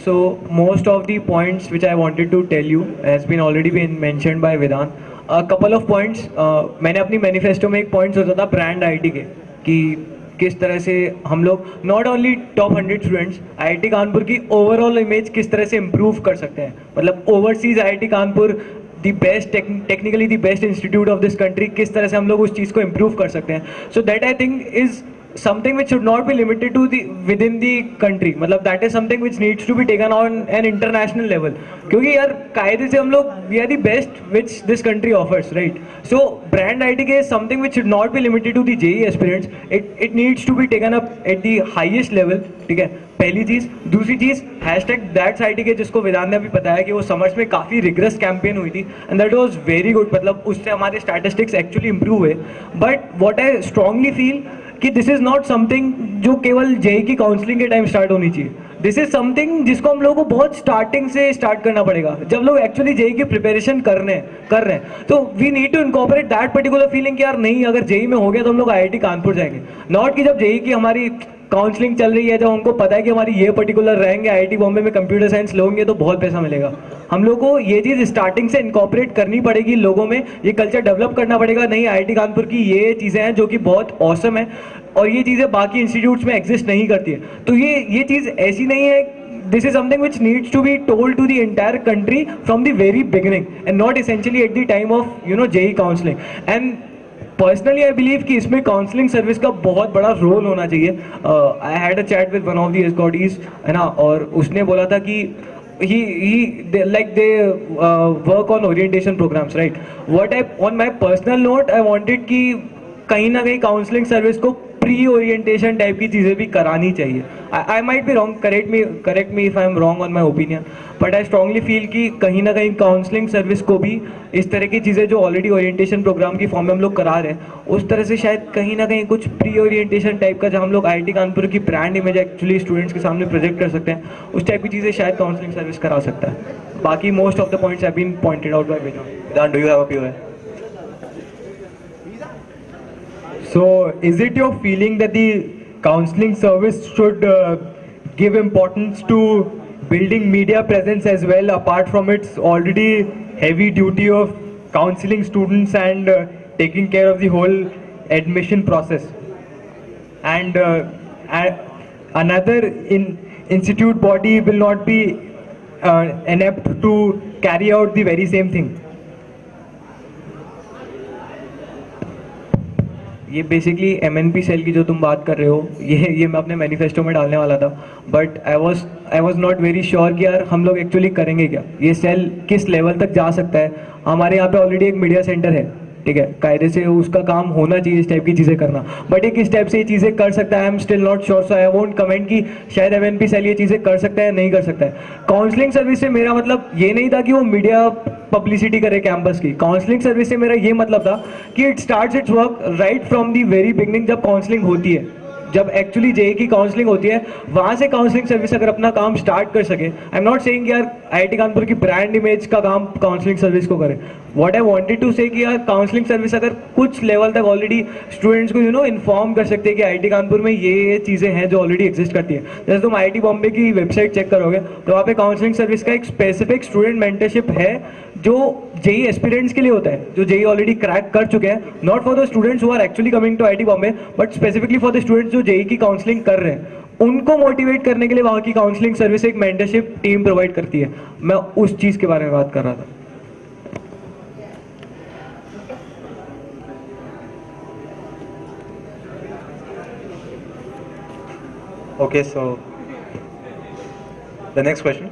So most of the points which I wanted to tell you has been already been mentioned by Vedant. A couple of points, मैंने अपनी manifesto में एक point सोचा था brand IT के, कि किस तरह से हम लोग not only top 100 students IIT Kanpur की ओवरऑल इमेज किस तरह से इम्प्रूव कर सकते हैं. मतलब overseas IIT Kanpur the best technically the best institute of this country, किस तरह से हम लोग उस चीज़ को इम्प्रूव कर सकते हैं. So that I think is something which should not be limited to the within the country. मतलब that is something which needs to be taken on an international level. क्योंकि यार कायदे से हम लोग we are the best which this country offers, right? So brand ITK is something which should not be limited to the JEE aspirants. It needs to be taken up at the highest level. ठीक है, पहली चीज़. दूसरी चीज़ #that's ITK जिसको वेदांत ने अभी बताया कि वो समर्स में काफ़ी रिग्रेस कैंपेन हुई थी and that was very good. मतलब उससे हमारे स्टैटिस्टिक्स एक्चुअली इंप्रूव हुए. But what I strongly feel कि दिस इज नॉट समथिंग जो केवल जेई की काउंसलिंग के टाइम स्टार्ट होनी चाहिए. दिस इज समथिंग जिसको हम लोगों को बहुत स्टार्टिंग से स्टार्ट करना पड़ेगा. जब लोग एक्चुअली जेई की प्रिपरेशन कर रहे हैं तो we need to incorporate that particular feeling कि यार नहीं, अगर जेई में हो गया तो हम लोग आईआईटी कानपुर जाएंगे. नॉट कि जब जेई की हमारी काउंसलिंग चल रही है, जब हमको पता है कि हमारी ये पर्टिकुलर रहेंगे आईआईटी बॉम्बे में कंप्यूटर साइंस लोगे तो बहुत पैसा मिलेगा. हम लोग को ये चीज़ स्टार्टिंग से इनकॉर्पोरेट करनी पड़ेगी, लोगों में ये कल्चर डेवलप करना पड़ेगा. नहीं, आईआईटी कानपुर की ये चीज़ें हैं जो कि बहुत ऑसम है और ये चीज़ें बाकी इंस्टीट्यूट्स में एग्जिस्ट नहीं करती है. तो ये चीज़ ऐसी नहीं है. This is something which needs to be told to the entire country from the very beginning and not essentially at the time of JEE counselling. And personally I believe कि इसमें काउंसलिंग सर्विस का बहुत बड़ा role होना चाहिए. I had a chat with one of the escorties, है ना, और उसने बोला था कि they work on orientation programs, right? What I on my personal note I wanted कि कहीं ना कहीं काउंसलिंग सर्विस को प्री ओरिएंटेशन टाइप की चीज़ें भी करानी चाहिए. आई might be wrong, correct me if I am wrong on my opinion, but I strongly feel कि कहीं ना कहीं काउंसलिंग सर्विस को भी इस तरह की चीज़ें जो ऑलरेडी ओरिएंटेशन प्रोग्राम की फॉर्म में हम लोग करा रहे हैं उस तरह से शायद कहीं ना कहीं कुछ प्री ओरिएंटेशन टाइप का, जहाँ हम लोग आईआईटी कानपुर की ब्रांड इमेज एक्चुअली स्टूडेंट्स के सामने प्रोजेक्ट कर सकते हैं, उस टाइप की चीज़ें शायद काउंसलिंग सर्विस करा सकता है. बाकी most of the points have been pointed out by Vedant. Do you have a POI? So, is it your feeling that the counseling service should give importance to building media presence as well, apart from its already heavy duty of counseling students and taking care of the whole admission process? And another institute body will not be inept to carry out the very same thing. ये basically MNP cell की जो तुम बात कर रहे हो, ये मैं अपने मैनिफेस्टो में डालने वाला था, but I was not very sure कि यार हम लोग एक्चुअली करेंगे क्या, ये सेल किस लेवल तक जा सकता है. हमारे यहाँ पे ऑलरेडी एक मीडिया सेंटर है, ठीक है, कायदे से उसका काम होना चाहिए इस टाइप की चीज़ें करना, बट ये किस टाइप से ये चीज़ें कर सकता है I am still not sure. So I won't comment कि शायद MNP सेल ये चीज़ें कर सकता है नहीं कर सकता है. काउंसलिंग सर्विस से मेरा मतलब ये नहीं था कि वो मीडिया पब्लिसिटी करे कैंपस की. काउंसलिंग सर्विस से मेरा ये मतलब था कि it starts it's work right from the very beginning. जब काउंसलिंग होती है, जब एक्चुअली जेई की काउंसलिंग होती है, वहाँ से काउंसलिंग सर्विस अगर अपना काम स्टार्ट कर सके, आई एम नॉट सेइंग यार आईआईटी कानपुर की ब्रांड इमेज का काम काउंसलिंग सर्विस को करे. What I wanted to say कि यार काउंसलिंग सर्विस अगर कुछ लेवल तक ऑलरेडी स्टूडेंट्स को इन्फॉर्म कर सकते हैं कि आईआईटी कानपुर में ये चीज़ें हैं जो ऑलरेडी एग्जिस्ट करती है. जैसे तुम आईआईटी बॉम्बे की वेबसाइट चेक करोगे तो वहाँ पे काउंसलिंग सर्विस का एक स्पेसिफिक स्टूडेंट मेंटरशिप है जो जेई एस्पिरेंट्स के लिए होता है, जो जेई ऑलरेडी क्रैक कर चुके हैं. Not for the students who are actually coming to IIT Bombay, but specifically for the students जो जेई की काउंसलिंग कर रहे हैं, उनको मोटिवेट करने के लिए वहाँ की काउंसलिंग सर्विस एक मेंटरशिप टीम प्रोवाइड करती है. मैं उस चीज़ के बारे में बात कर रहा था. Okay, so the next question.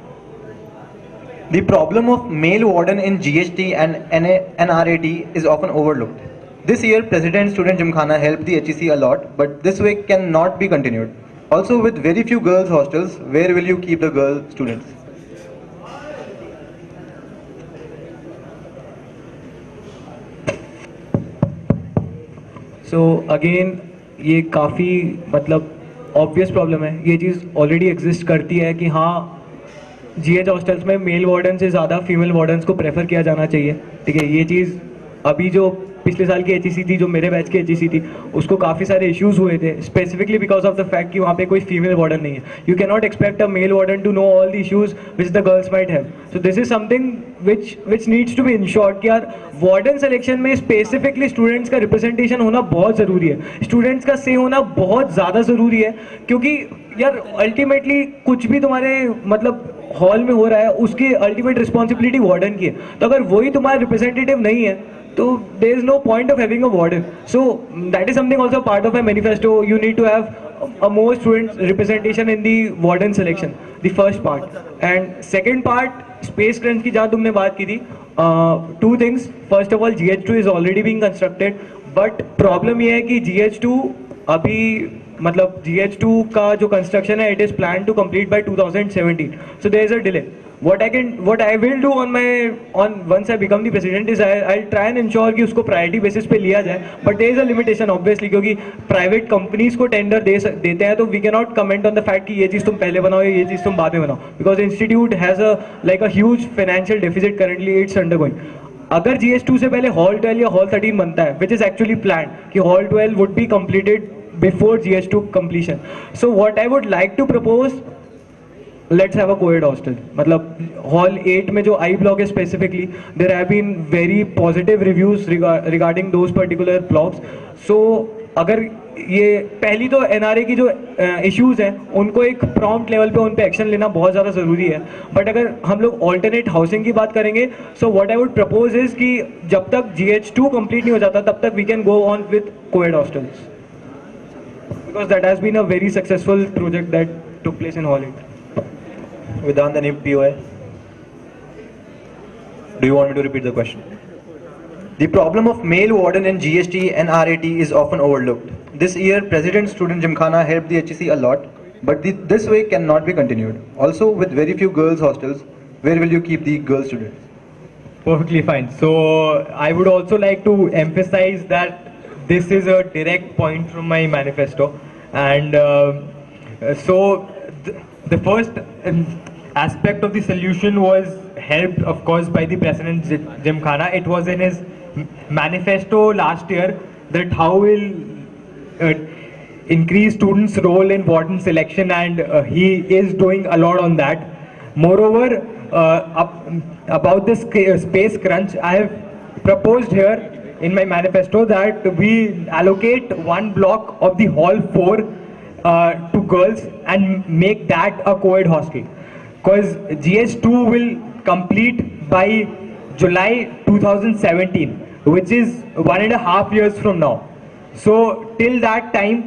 The problem of male warden in GHT and NRAT is often overlooked. This year, President Student Gymkhana helped the HEC a lot, but this way cannot be continued. Also, with very few girls' hostels, where will you keep the girl students? So again ये काफ़ी मतलब obvious problem है, ये चीज़ already exist करती है कि हाँ GH hostels में मेल वार्डन से ज़्यादा फीमेल वार्डन्स को प्रेफर किया जाना चाहिए, ठीक है। ये चीज़ अभी जो पिछले साल की एचईसी थी, जो मेरे बैच की एचईसी थी, उसको काफ़ी सारे इश्यूज हुए थे specifically because of the fact कि वहाँ पे कोई फीमेल वार्डन नहीं है। You can not expect a male warden to know all the issues which the girls might have. So this is something which needs to be ensured कि यार warden selection में specifically students का representation होना बहुत ज़रूरी है, students का से होना बहुत ज़्यादा ज़रूरी है, क्योंकि यार अल्टीमेटली कुछ भी तुम्हारे मतलब हॉल में हो रहा है उसकी अल्टीमेट रिस्पॉन्सिबिलिटी वार्डन की है। तो अगर वही तुम्हारा रिप्रेजेंटेटिव नहीं है तो there is no point of having a warden. So that is something also part of my manifesto. You need to have a more student representation in the warden selection, the first part. And second part, space crunch की जहाँ तुमने बात की थी, two things. First of all, GH2 is already being constructed, but problem ये है कि GH2 अभी मतलब GH2 का जो construction है, it is planned to complete by 2017. So there is a delay. What I will do once I become the president is I'll try and ensure कि उसको priority basis पे लिया जाए, but there is a limitation obviously क्योंकि private companies को tender देते हैं, तो we cannot comment on the fact कि ये चीज़ तुम पहले बनाओ ये चीज़ तुम बाद में बनाओ, because institute has a huge financial deficit currently it's undergoing. अगर GH2 से पहले हॉल 12 या हॉल 13 बनता है, which is actually planned कि hall 12 would be completed before GH2 completion. So what I would like to propose, let's have a co-ed hostel. मतलब hall 8 में जो I block है specifically, there have been very positive reviews regarding those particular blocks. So अगर ये पहली तो NRA की जो issues हैं उनको एक prompt level पे उन पे action लेना बहुत ज़्यादा ज़रूरी है, but अगर हम लोग alternate housing की बात करेंगे, so what I would propose is कि जब तक GH2 complete नहीं हो जाता तब तक we can go on with co-ed hostels, because that has been a very successful project that took place in hall 8. Vedant, any POI? Do you want me to repeat the question? The problem of male warden in GST and RAT is often overlooked. This year, President Student Gymkhana helped the HEC a lot, but this way cannot be continued. Also, with very few girls' hostels, where will you keep the girl students? Perfectly fine. So I would also like to emphasize that this is a direct point from my manifesto, and the first aspect of the solution was helped, of course, by the President Gymkhana. It was in his manifesto last year that how will increase students' role in warden selection, and he is doing a lot on that. Moreover, about this space crunch, I have proposed here in my manifesto that we allocate one block of the hall 4 to girls and make that a co-ed hostel, because GH2 will complete by July 2017, which is 1.5 years from now. So till that time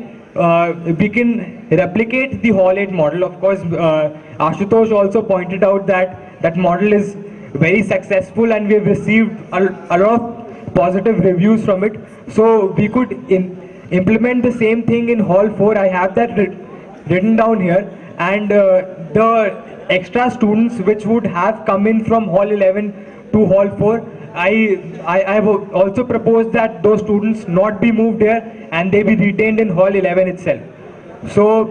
we can replicate the hall 8 model. Of course, Ashutosh also pointed out that that model is very successful and we have received a lot of positive reviews from it. So we could implement the same thing in hall 4. I have that written down here, and the extra students which would have come in from hall 11 to hall 4, I have also proposed that those students not be moved here and they be retained in hall 11 itself. So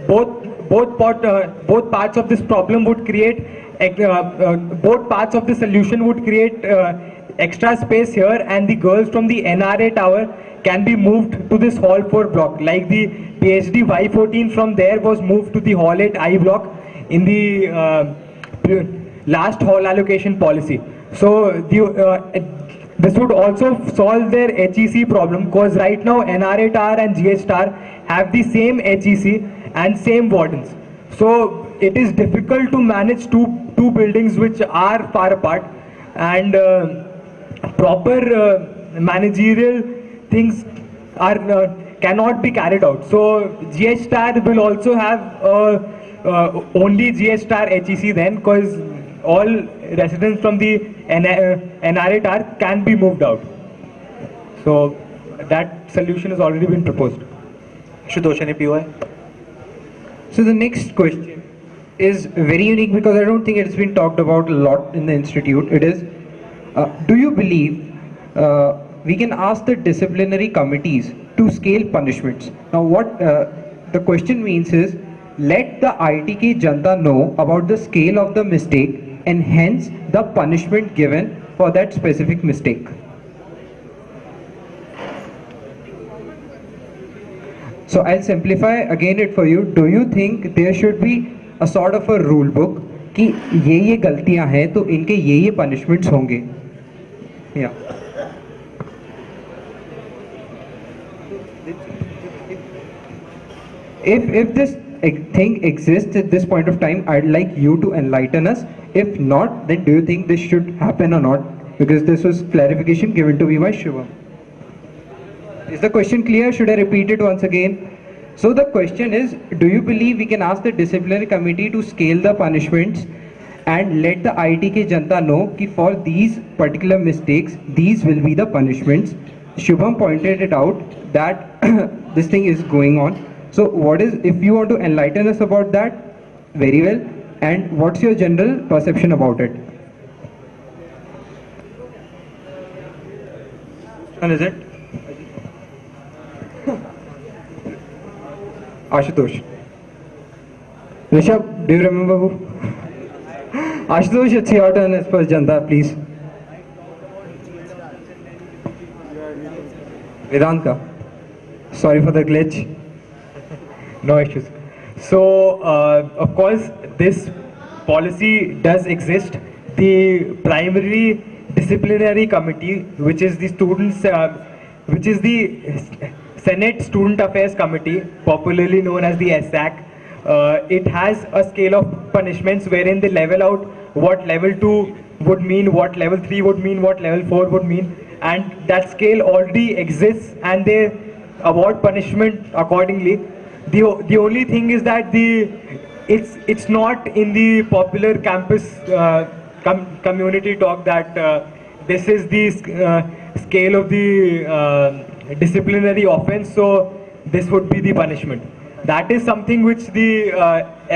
both parts of this problem would create both parts of the solution would create extra space here, and the girls from the NRA tower can be moved to this hall 4 block, like the PhD Y14 from there was moved to the hall 8 I block in the last hall allocation policy. So this would also solve their HEC problem, because right now NRA tower and GH tower have the same HEC and same wardens. So it is difficult to manage two buildings which are far apart, and proper managerial things are cannot be carried out. So GH star will also have only GH star HEC then, because all residents from the NRA tower can be moved out. So that solution has already been proposed. Ashutosh, any POI? So the next question is very unique because I don't think it's been talked about a lot in the institute. It is, do you believe we can ask the disciplinary committees to scale punishments? Now what the question means is, let the ITK Janta know about the scale of the mistake and hence the punishment given for that specific mistake. So I'll simplify again it for you. Do you think there should be a sort of a rule book कि ये गलतियां हैं तो इनके ये punishments होंगे? Yeah. If this thing exists at this point of time, I'd like you to enlighten us. If not, then do you think this should happen or not? Because this was clarification given to me by Shivam. Is the question clear? Should I repeat it once again? So the question is, do you believe we can ask the disciplinary committee to scale the punishments and let the ITK Janta know that for these particular mistakes, these will be the punishments? Shubham pointed it out that this thing is going on. So what is, if you want to enlighten us about that, very well. And what's your general perception about it? And is it? Ashutosh. Rishabh, do you remember who? Ashutosh, it's your turn as first Janta, please. Vedanta. Sorry for the glitch. No issues. So, of course, this policy does exist. The primary disciplinary committee, which is the students, which is the Senate Student Affairs Committee, popularly known as the SAC, it has a scale of punishments wherein they level out what level 2 would mean, what level 3 would mean, what level 4 would mean, and that scale already exists and they award punishment accordingly. The only thing is that it's not in the popular campus community talk that this is the scale of the disciplinary offense, so this would be the punishment. That is something which the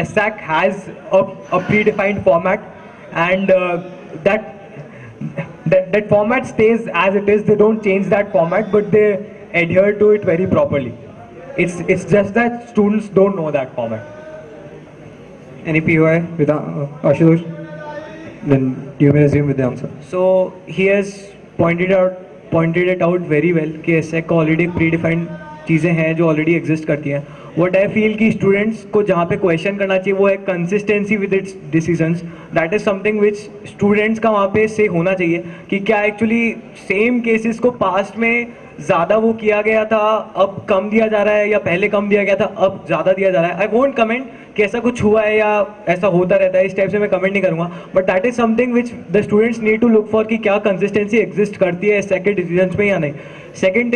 SAC has a predefined format, and that format stays as it is. They don't change that format, but they adhere to it very properly. It's just that students don't know that format. Any POI with Ashutosh? Then you may resume with the answer. So he has pointed it out very well कि SAC का already predefined चीज़ें हैं जो already exist करती हैं. What I feel कि students को जहाँ पे question करना चाहिए वो है consistency with its decisions. That is something which students का वहाँ पे say होना चाहिए कि क्या actually same cases को past में ज़्यादा वो किया गया था, अब कम दिया जा रहा है, या पहले कम दिया गया था, अब ज़्यादा दिया जा रहा है. आई वोंट कमेंट कि ऐसा कुछ हुआ है या ऐसा होता रहता है, इस टाइप से मैं कमेंट नहीं करूँगा. But that is something which the students need to look for कि क्या कंसिस्टेंसी एग्जिस्ट करती है सेकंड डिसीजंस में या नहीं. सेकंड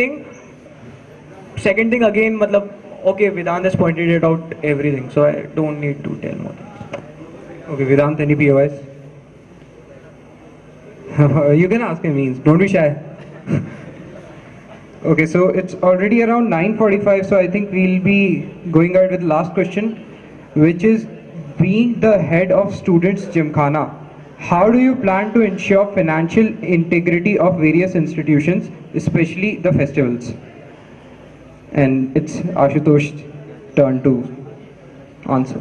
थिंग अगेन मतलब okay, Vedant has pointed it out everything, so I don't need to tell more. Okay, Vedant, any POIs? You can ask him, means, don't be shy. Okay, so it's already around 9:45, so I think we'll be going ahead with the last question, which is, being the head of students' gymkhana, how do you plan to ensure financial integrity of various institutions, especially the festivals? And it's Ashutosh's turn to answer.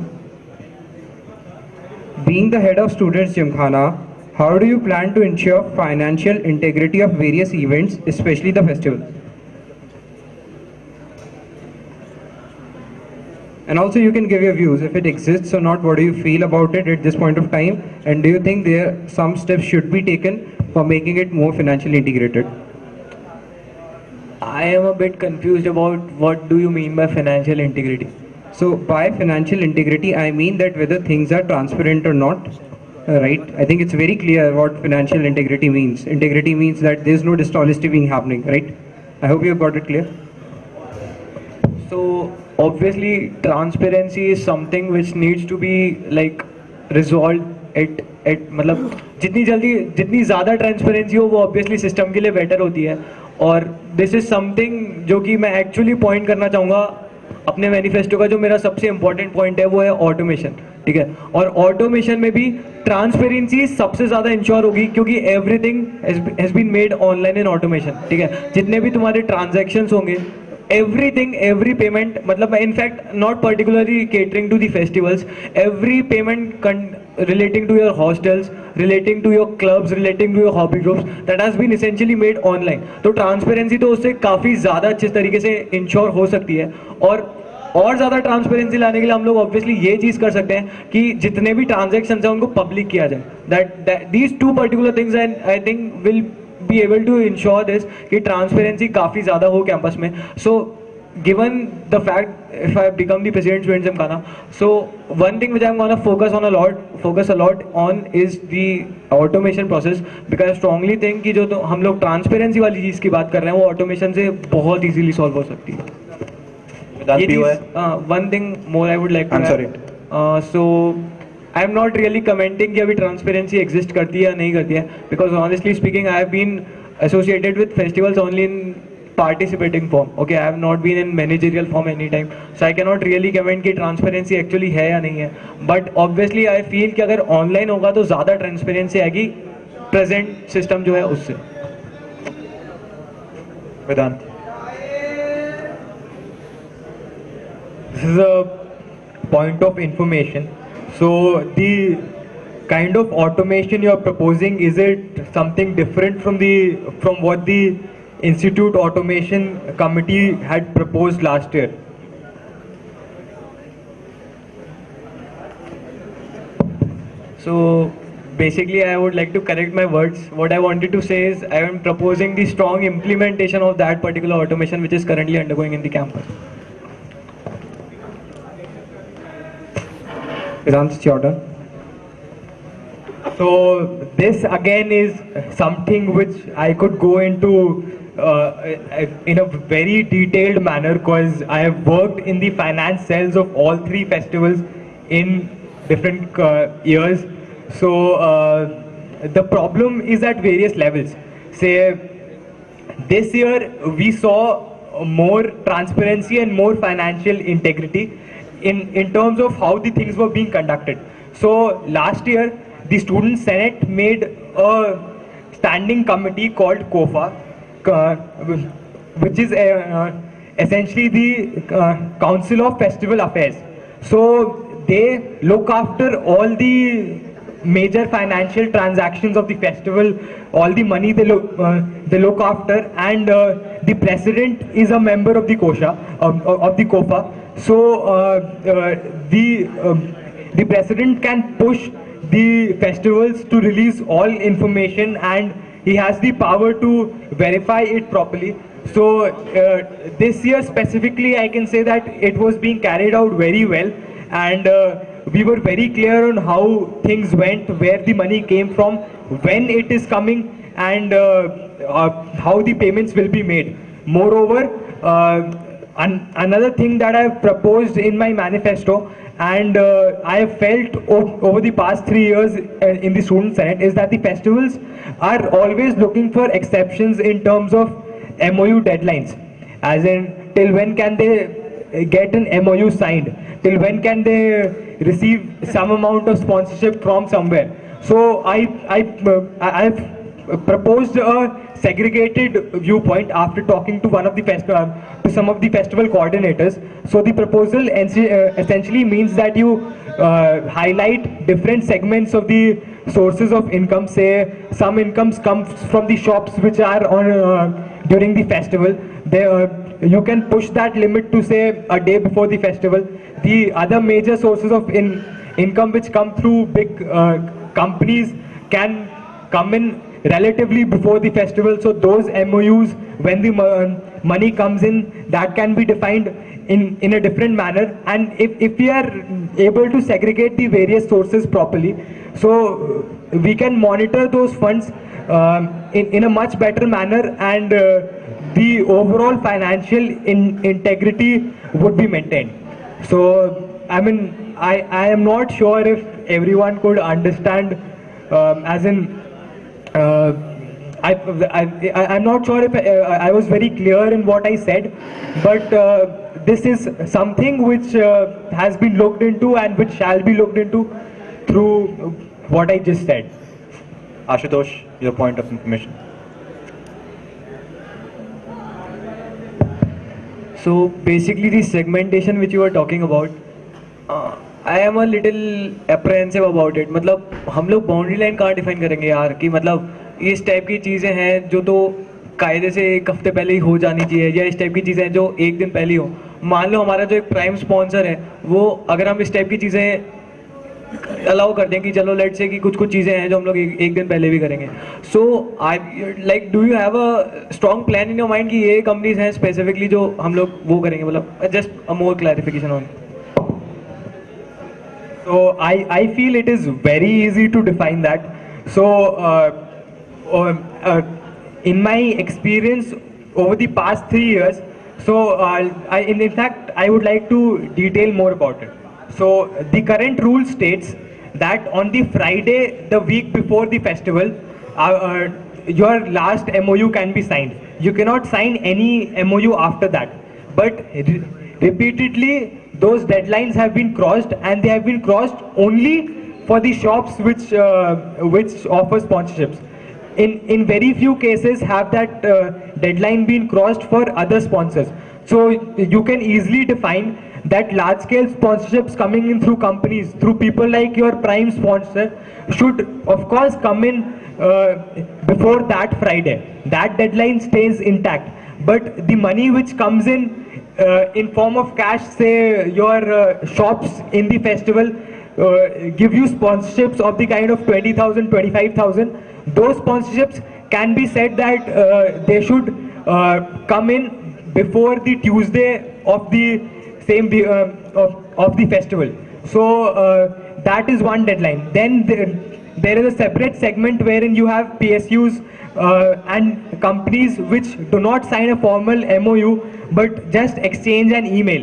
Being the head of students' gymkhana, how do you plan to ensure financial integrity of various events, especially the festivals? And also you can give your views, if it exists or not, what do you feel about it at this point of time, and do you think some steps should be taken for making it more financially integrated? I am a bit confused about what do you mean by financial integrity. So by financial integrity, I mean that whether things are transparent or not, right? I think it's very clear what financial integrity means. Integrity means that there's no dishonesty being happening, right? I hope you've got it clear. So obviously transparency is something which needs to be like resolved at मतलब जितनी ज़्यादा transparency हो वो obviously system के लिए better होती है. और दिस इज समथिंग जो कि मैं एक्चुअली पॉइंट करना चाहूँगा अपने मैनिफेस्टो का। जो मेरा सबसे इंपॉर्टेंट पॉइंट है वो है ऑटोमेशन, ठीक है। और ऑटोमेशन में भी ट्रांसपेरेंसी सबसे ज़्यादा इंश्योर होगी, क्योंकि everything has been made online in automation, ठीक है। जितने भी तुम्हारे ट्रांजैक्शंस होंगे, everything, every payment, मतलब in fact not particularly catering to the festivals, every payment relating to your hostels, relating to your clubs, relating to your hobby groups, that has been essentially made online. तो transparency तो उससे काफ़ी ज़्यादा अच्छे तरीके से ensure हो सकती है। और ज़्यादा ट्रांसपेरेंसी लाने के लिए हम लोग ऑब्वियसली ये चीज़ कर सकते हैं कि जितने भी ट्रांजेक्शन हैं उनको पब्लिक किया जाए। That these two particular things and I think will be able to ensure this कि transparency काफ़ी ज़्यादा हो कैंपस में। So given the fact if I become the president student Gymkhana, so one thing which I'm gonna focus a lot on is the automation process, because I strongly think कि जो तो हम लोग transparency वाली चीज़ की बात कर रहे हैं वो automation से बहुत easily solve हो सकती है। ये चीज़ one thing more I would like to I'm add. sorry. So I am not really commenting कि अभी ट्रांसपेरेंसी एग्जिस्ट करती है या नहीं करती है, because honestly speaking I have been associated with festivals only in participating form. Okay, I have not been in managerial form any time, so I cannot really comment कि transparency actually है या नहीं है। बट ऑब्वियसली आई फील कि अगर online होगा तो ज़्यादा ट्रांसपेरेंसी आएगी प्रेजेंट सिस्टम जो है उससे। Vedant. This is a point of information. So the kind of automation you are proposing, is it something different from what the Institute Automation Committee had proposed last year? So basically I would like to correct my words. What I wanted to say is I am proposing the strong implementation of that particular automation which is currently undergoing in the campus. Vedant, it's your turn. So this again is something which I could go into in a very detailed manner, because I have worked in the finance cells of all three festivals in different years. So the problem is at various levels. Say this year we saw more transparency and more financial integrity in terms of how the things were being conducted. So last year the Student Senate made a standing committee called COFA, which is essentially the Council of Festival Affairs. So they look after all the major financial transactions of the festival, all the money they look after, and the president is a member of the COFA. So the president can push the festivals to release all information, and he has the power to verify it properly. So this year specifically I can say that it was being carried out very well, and we were very clear on how things went, where the money came from, when it is coming, and how the payments will be made. Moreover, another thing that I have proposed in my manifesto, and I have felt over the past 3 years in the Student Senate, is that the festivals are always looking for exceptions in terms of MOU deadlines. As in, till when can they get an MOU signed? Till when can they receive some amount of sponsorship from somewhere? So I've proposed a segregated viewpoint after talking to some of the festival coordinators. So the proposal essentially means that you highlight different segments of the sources of income. Say some incomes come from the shops which are on during the festival. You can push that limit to say a day before the festival. The other major sources of income which come through big companies can come in relatively before the festival. So those MOUs, when the money comes in, that can be defined in a different manner. And if we are able to segregate the various sources properly, so we can monitor those funds in a much better manner, and the overall financial integrity would be maintained. So I mean, I am not sure if everyone could understand, as in I'm not sure if I was very clear in what I said, but this is something which has been looked into and which shall be looked into through what I just said. Ashutosh, your point of information. So basically the segmentation which you were talking about, I am a little apprehensive about it. मतलब हम लोग boundary line कहाँ define करेंगे यार कि मतलब इस type की चीज़ें हैं जो तो कायदे से एक हफ्ते पहले ही हो जानी चाहिए, या इस टाइप की चीज़ें हैं जो एक दिन पहले ही हो. मान लो हमारा जो एक प्राइम स्पॉन्सर है वो, अगर हम इस टाइप की चीज़ें अलाउ कर दें कि चलो लेट्स से कि कुछ कुछ चीज़ें हैं जो हम लोग एक दिन पहले भी करेंगे. So I like, do you have a strong plan in your mind कि ये कंपनीज हैं स्पेसिफिकली जो हम लोग वो करेंगे, मतलब just a more clarification on. So I feel it is very easy to define that. So in my experience over the past 3 years, so in fact I would like to detail more about it. So the current rule states that on the Friday the week before the festival, your last MOU can be signed. You cannot sign any MOU after that. But repeatedly those deadlines have been crossed, and they have been crossed only for the shops which offer sponsorships. In very few cases have that deadline been crossed for other sponsors. So you can easily define that large scale sponsorships coming in through companies, through people like your prime sponsor, should of course come in before that Friday. That deadline stays intact, but the money which comes in form of cash, say your shops in the festival give you sponsorships of the kind of 20,000, 25,000. Those sponsorships can be said that they should come in before the Tuesday of the same of the festival. So that is one deadline. Then there is a separate segment wherein you have PSUs and companies which do not sign a formal MOU but just exchange an email,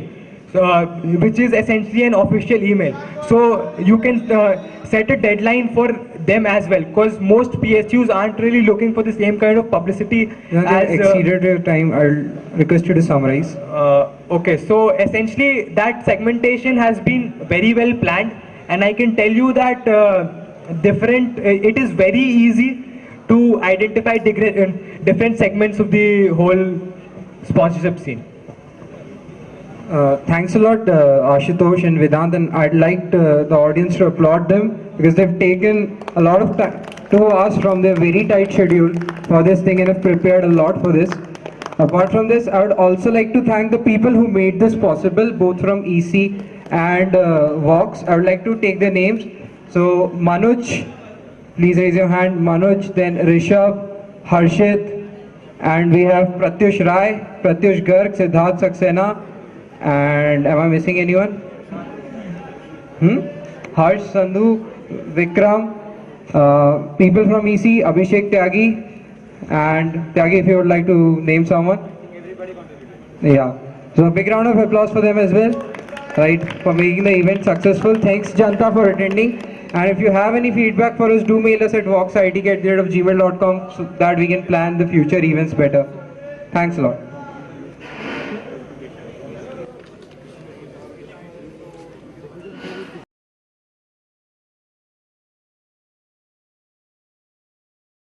which is essentially an official email. So you can set a deadline for them as well, because most PSUs aren't really looking for the same kind of publicity. You have exceeded your time. I'll request you to summarize. Okay, so essentially that segmentation has been very well planned, and I can tell you that it is very easy to identify different segments of the whole sponsorship scene. Thanks a lot, Ashutosh and Vedant, and I'd like the audience to applaud them because they've taken a lot of time, 2 hours from their very tight schedule for this thing and have prepared a lot for this. Apart from this, I would also like to thank the people who made this possible, both from EC and Vox. I would like to take their names. So Manoj, please raise your hand. Manoj, then Rishabh, Harshit, and we have Pratyush Rai, Pratyush Garg, Siddharth Saxena, and am I missing anyone? Harsh, Sandhu, Vikram, people from EC, Abhishek Tyagi, and Tyagi, if you would like to name someone. Yeah, so a big round of applause for them as well, right, for making the event successful. Thanks Janta for attending, and if you have any feedback for us, do mail us at voxitk@gmail.com so that we can plan the future events better. Thanks a lot.